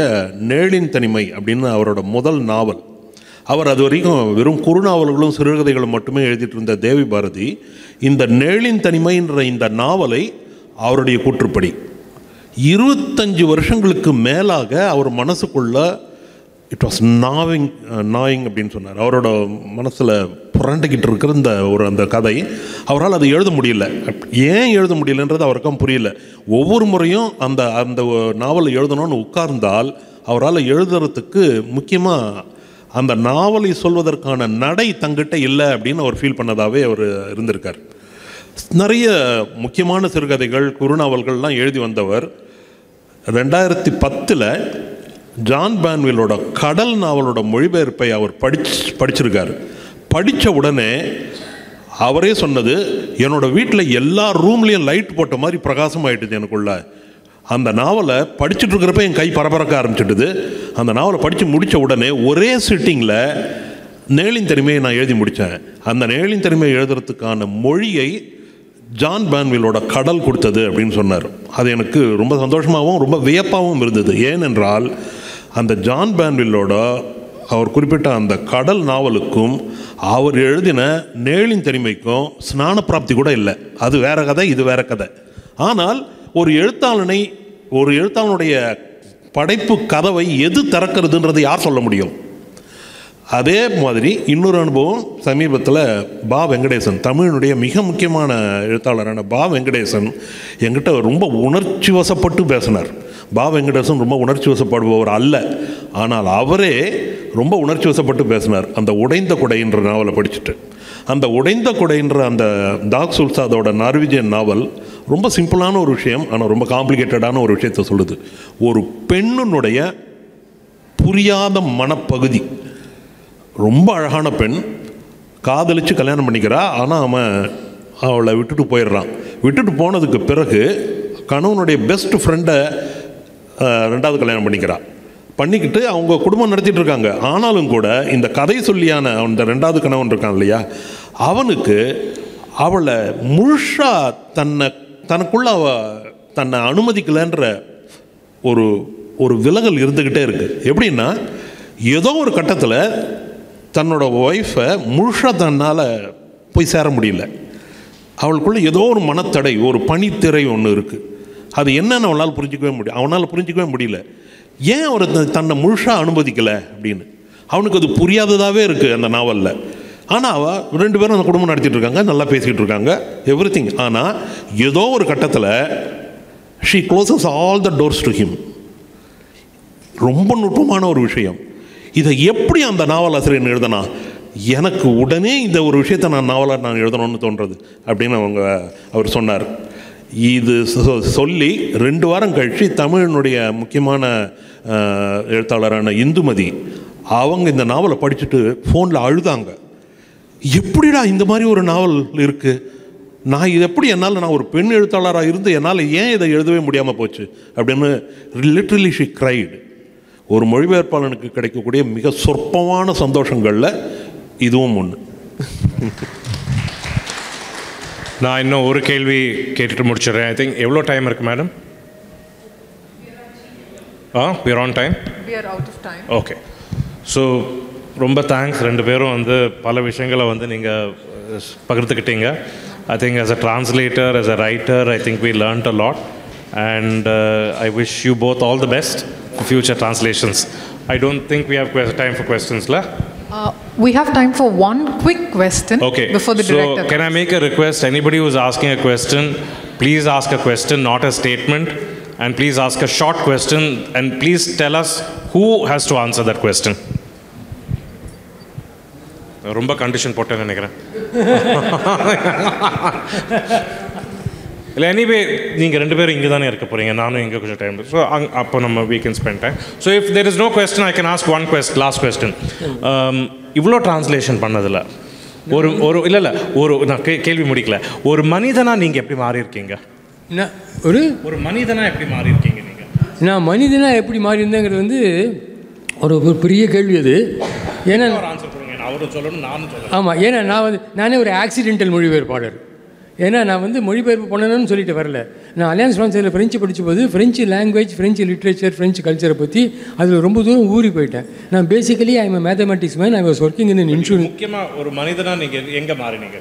நேழின் தனிமை அப்படின்னு அவரோட முதல் நாவல். அவர் அது வரைக்கும் வெறும் குறுநாவல்களும் சிறுகதைகளும் மட்டுமே எழுதிட்டு இருந்த தேவி பாரதி இந்த நேழின் தனிமைன்ற இந்த நாவலை அவருடைய கூற்றுப்படி 25 வருஷங்களுக்கு மேலாக அவர் மனசுக்குள்ள இட் வாஸ் நாயிங் அப்படின்னு சொன்னார். அவரோட மனசில் புரண்டிக்கிட்டு இருக்கிற அந்த கதை அவரால் அதை எழுத முடியல. ஏன் எழுத முடியலன்றது அவருக்கும் புரியல. ஒவ்வொரு முறையும் அந்த நாவலை எழுதணும்னு உட்கார்ந்தால் அவரால் எழுதுறதுக்கு முக்கியமாக அந்த நாவலை சொல்வதற்கான நடை தங்கிட்ட இல்லை அப்படின்னு அவர் ஃபீல் பண்ணதாகவே அவர் இருந்திருக்கார். நிறைய முக்கியமான சிறுகதைகள் குறுநாவல்கள்லாம் எழுதி வந்தவர் 2010 ஜான் பான்விலோட கடல் நாவலோட மொழிபெயர்ப்பை அவர் படிச்சிருக்கார். படித்த உடனே அவரே சொன்னது, என்னோடய வீட்டில் எல்லா ரூம்லேயும் லைட் போட்ட மாதிரி பிரகாசமாயிட்டுது எனக்குள்ள. அந்த நாவலை படிச்சுட்டு இருக்கிறப்ப என் கை பரபரக்க ஆரம்பிச்சிட்டுது. அந்த நாவலை படித்து முடித்த உடனே ஒரே சிட்டிங்கில் நேழின் தனிமையை நான் எழுதி முடித்தேன். அந்த நேழின் தனிமையை எழுதுறதுக்கான மொழியை ஜான் பான்விலோட கடல் கொடுத்தது அப்படின்னு சொன்னார். அது எனக்கு ரொம்ப சந்தோஷமாகவும் ரொம்ப வியப்பாகவும் இருந்தது. ஏனென்றால் அந்த ஜான் பான்விலோட அவர் குறிப்பிட்ட அந்த கடல் நாவலுக்கும் அவர் எழுதின நேழின் தனிமைக்கும் ஸ்நான பிராப்தி கூட இல்லை. அது வேற கதை, இது வேற கதை. ஆனால் ஒரு எழுத்தாளனுடைய படைப்பு கதவை எது திறக்கிறதுன்றது யார் சொல்ல முடியும்? அதே மாதிரி இன்னொரு அனுபவம் சமீபத்தில் பா வெங்கடேசன், தமிழினுடைய மிக முக்கியமான எழுத்தாளரான பா வெங்கடேசன் என்கிட்ட ரொம்ப உணர்ச்சி வசப்பட்டு பேசினார். பா வெங்கடேசன் ரொம்ப உணர்ச்சி வசப்படுபவர் அல்ல, ஆனால் அவரே ரொம்ப உணர்ச்சி வசப்பட்டு பேசினார் அந்த உடைந்த குடைன்ற நாவலை படிச்சுட்டு. அந்த உடைந்த குடைன்ற அந்த தாக் சுல்சாதோட நார்விஜியன் நாவல் ரொம்ப சிம்பிளான ஒரு விஷயம், ஆனால் ரொம்ப காம்ப்ளிகேட்டடான ஒரு விஷயத்தை சொல்லுது. ஒரு பெண்ணுடைய புரியாத மனப்பகுதி. ரொம்ப அழகான பெண், காதலிச்சு கல்யாணம் பண்ணிக்கிறா. ஆனால் அவன் அவளை விட்டுட்டு போயிடுறான். விட்டுட்டு போனதுக்கு பிறகு கணவனுடைய பெஸ்ட் ஃப்ரெண்டை ரெண்டாவது கல்யாணம் பண்ணிக்கிறா. பண்ணிக்கிட்டு அவங்க குடும்பம் நடத்திட்டு இருக்காங்க. ஆனாலும் கூட இந்த கதை சொல்லியான அந்த ரெண்டாவது கணவன் இருக்கான் இல்லையா, அவனுக்கு அவளை முழுசாக தனக்குள்ள தன்னை அனுமதிக்கலைன்ற ஒரு விலகல் இருந்துக்கிட்டே இருக்குது. எப்படின்னா, ஏதோ ஒரு கட்டத்தில் தன்னோட ஒய்ஃபை முழுசாக தன்னால் போய் சேர முடியல. அவளுக்குள்ள ஏதோ ஒரு மனத்தடை, ஒரு பனித்திரை ஒன்று இருக்குது. அது என்னன்னு அவனால் புரிஞ்சிக்கவே முடியல. ஏன் அவர் தன்னை முழுசாக அனுமதிக்கலை அப்படின்னு அவனுக்கு அது புரியாததாகவே இருக்குது அந்த நாவலில். ஆனால் அவள் ரெண்டு பேரும் அந்த குடும்பம் நடத்திட்டு இருக்காங்க, நல்லா பேசிக்கிட்டு இருக்காங்க, எவ்ரி திங். ஆனால் ஏதோ ஒரு கட்டத்தில் she closes all the doors to him. ரொம்ப நுட்பமான ஒரு விஷயம். இதை எப்படி அந்த நாவலாசிரியர் எழுதினா, எனக்கு உடனே இந்த ஒரு விஷயத்தை நான் எழுதணும்னு தோன்றது அப்படின்னு அவர் சொன்னார். இது சொல்லி 2 வாரம் கழித்து தமிழினுடைய முக்கியமான எழுத்தாளரான இந்துமதி அவங்க இந்த நாவலை படிச்சுட்டு ஃபோனில் அழுதாங்க. எப்படிடா இந்த மாதிரி ஒரு நாவல் இருக்குது, நான் இது எப்படி நான் ஒரு பெண் எழுத்தாளராக இருந்து என்னால் ஏன் இதை எழுதவே முடியாமல் போச்சு அப்படின்னு லிட்ரலி ஷி கிரைடு. ஒரு மொழிபெயர்ப்பாளனுக்கு கிடைக்கக்கூடிய மிக சொற்பமான சந்தோஷங்களில் இதுவும் ஒன்று. நான் இன்னும் ஒரு கேள்வி கேட்டுட்டு முடிச்சிடுறேன். ஐ திங்க் எவ்வளோ டைம் இருக்குது madam? we are on time? We are out of time. Okay. So ரொம்ப தேங்க்ஸ். 2 பேரும் வந்து பல விஷயங்களை வந்து நீங்கள் பகிர்ந்துக்கிட்டீங்க. I think as a translator, as a writer, I think we learned a lot. And I wish you both all the best for future translations. I don't think we have time for questions, la? We have time for one quick question before the director. So, can I make a request? Anybody who's asking a question, please ask a question, not a statement. And please ask a short question. And please tell us who has to answer that question. ரொம்ப condition போட்டேன்னு நினைக்கிறேன். இல்லை, anyway நீங்கள் 2 பேரும் இங்கே தானே இருக்க போகிறீங்க, நானும் இங்கே கொஞ்சம் டைம். ஸோ அப்போ நம்ம we can spend time. So if there is no question, I can ask one last question. இவ்வளோ டிரான்ஸ்லேஷன் பண்ணதில்ல ஒரு இல்லை நான் கேள்வி முடிக்கல. ஒரு மனிதனாக நீங்கள் எப்படி மாறி இருக்கீங்க? ஒரு மனிதனாக எப்படி மாறி இருக்கீங்க நீங்கள்? நான் மனிதனாக எப்படி மாறி இருந்தேங்கிறது வந்து ஒரு பெரிய கேள்வி அது. ஏன்னா ஆன்சர் பண்ணுங்க, அவரும் சொல்லணும் நானும் சொல்லணும். ஆமாம், ஏன்னா நானே ஒரு ஆக்சிடென்டல் மொழிபெயர்ப்பாளர். ஏன்னா நான் வந்து மொழிபெயர்ப்பு பண்ணணும்னு சொல்லிட்டு வரல. நான் அலையன்ஸ் ஃப்ரான்ஸில் ஃப்ரெஞ்சு படித்தபோது French language, French literature, French கல்ச்சரை பற்றி அதில் ரொம்ப தூரம் ஊறி போயிட்டேன். நான் basically I am mathematics man. I was working in insurance. முக்கியமாக ஒரு மனிதனாக நீங்கள் எங்கே மாறினீங்க?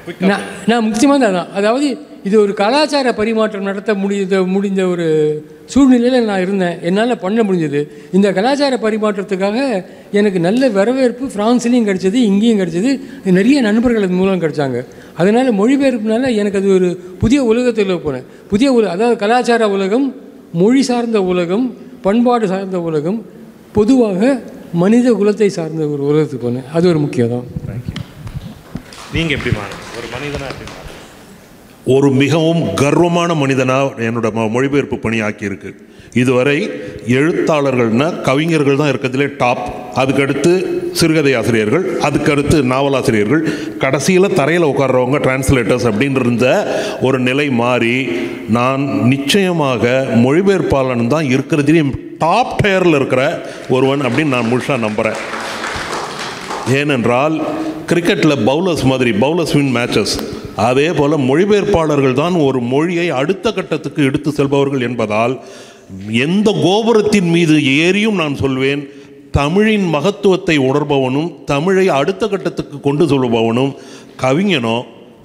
நான் முக்கியமாக தான், அதாவது இது ஒரு கலாச்சார பரிமாற்றம் நடத்த முடிந்த ஒரு சூழ்நிலையில் நான் இருந்தேன். என்னால் பண்ண முடிஞ்சது. இந்த கலாச்சார பரிமாற்றத்துக்காக எனக்கு நல்ல வரவேற்பு ஃப்ரான்ஸ்லேயும் கிடச்சிது, இங்கேயும் கிடச்சிது. நிறைய நண்பர்கள் அது மூலம் கிடச்சாங்க. அதனால் மொழிபெயர்ப்புனால எனக்கு அது ஒரு புதிய உலகத்தில் போனேன். அதாவது கலாச்சார உலகம், மொழி சார்ந்த உலகம், பண்பாடு சார்ந்த உலகம், பொதுவாக மனித குலத்தை சார்ந்த ஒரு உலகத்துக்கு போனேன். அது ஒரு முக்கியம் தான். நீங்கள் எப்படி மாறுங்க? ஒரு மனிதனாக எப்படி மாறுங்க? ஒரு மிகவும் கர்வமான மனிதனாக என்னோட மொழிபெயர்ப்பு பணி ஆக்கியிருக்கு. இதுவரை எழுத்தாளர்கள்னா கவிஞர்கள் தான் இருக்கிறதுலே டாப். அதுக்கடுத்து சிறுகதை ஆசிரியர்கள், அதுக்கடுத்து நாவலாசிரியர்கள், கடைசியில் தரையில் உட்கார்றவங்க டிரான்ஸ்லேட்டர்ஸ் அப்படின்னு இருந்த ஒரு நிலை மாறி நான் நிச்சயமாக மொழிபெயர்ப்பாளன் தான் இருக்கிறதுலேயும் டாப் டயரில் இருக்கிற ஒருவன் அப்படின்னு நான் முழுசாக நம்புகிறேன். ஏனென்றால் கிரிக்கெட்டில் பவுலர்ஸ் வின் மேட்சஸ், அதே போல் மொழிபெயர்ப்பாளர்கள் தான் ஒரு மொழியை அடுத்த கட்டத்துக்கு எடுத்து செல்பவர்கள் என்பதால் எந்த கோபுரத்தின் மீது ஏறியும் நான் சொல்வேன், தமிழின் மகத்துவத்தை உணர்பவனும் தமிழை அடுத்த கட்டத்துக்கு கொண்டு சொல்பவனும் கவிஞனோ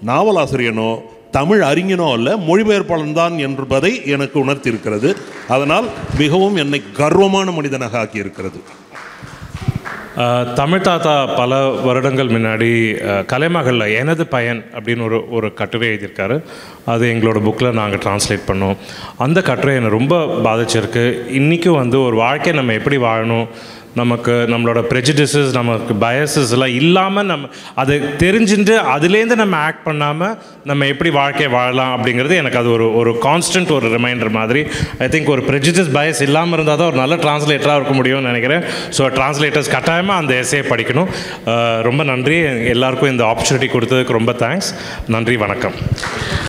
நாவலாசிரியனோ தமிழ் அறிஞனோ அல்ல, மொழிபெயர்ப்பாளன் தான் என்பதை எனக்கு உணர்த்தியிருக்கிறது. அதனால் மிகவும் என்னை கர்வமான மனிதனாக ஆக்கியிருக்கிறது. தமிழ் தாத்தா பல வருடங்கள் முன்னாடி கலைமகளில் எனது பயன் அப்படின்னு ஒரு கட்டுரை எழுதியிருக்காரு. அது எங்களோட புக்கில் நாங்கள் ட்ரான்ஸ்லேட் பண்ணோம். அந்த கட்டுரை என்னை ரொம்ப பாதிச்சிருக்கு. இன்றைக்கும் வந்து ஒரு வாழ்க்கையை நம்ம எப்படி வாழணும், நமக்கு நம்மளோட ப்ரெஜிடிசஸ், நமக்கு பயசஸ் எல்லாம் இல்லாமல் நம்ம அதை தெரிஞ்சுட்டு அதுலேருந்து நம்ம ஆக்ட் பண்ணாமல் நம்ம எப்படி வாழ்க்கையை வாழலாம் அப்படிங்கிறது எனக்கு அது ஒரு கான்ஸ்டன்ட் ஒரு ரிமைண்டர் மாதிரி. ஐ திங்க் ஒரு ப்ரெஜிடிஸ் பயஸ் இல்லாமல் இருந்தால் தான் ஒரு நல்ல டிரான்ஸ்லேட்டராக இருக்க முடியும்னு நினைக்கிறேன். ஸோ டிரான்ஸ்லேட்டர்ஸ் கட்டாயமாக அந்த எஸ்ஸே படிக்கணும். ரொம்ப நன்றி. எல்லாருக்கும் இந்த ஆப்பர்ச்சுனிட்டி கொடுத்ததுக்கு ரொம்ப தேங்க்ஸ். நன்றி, வணக்கம்.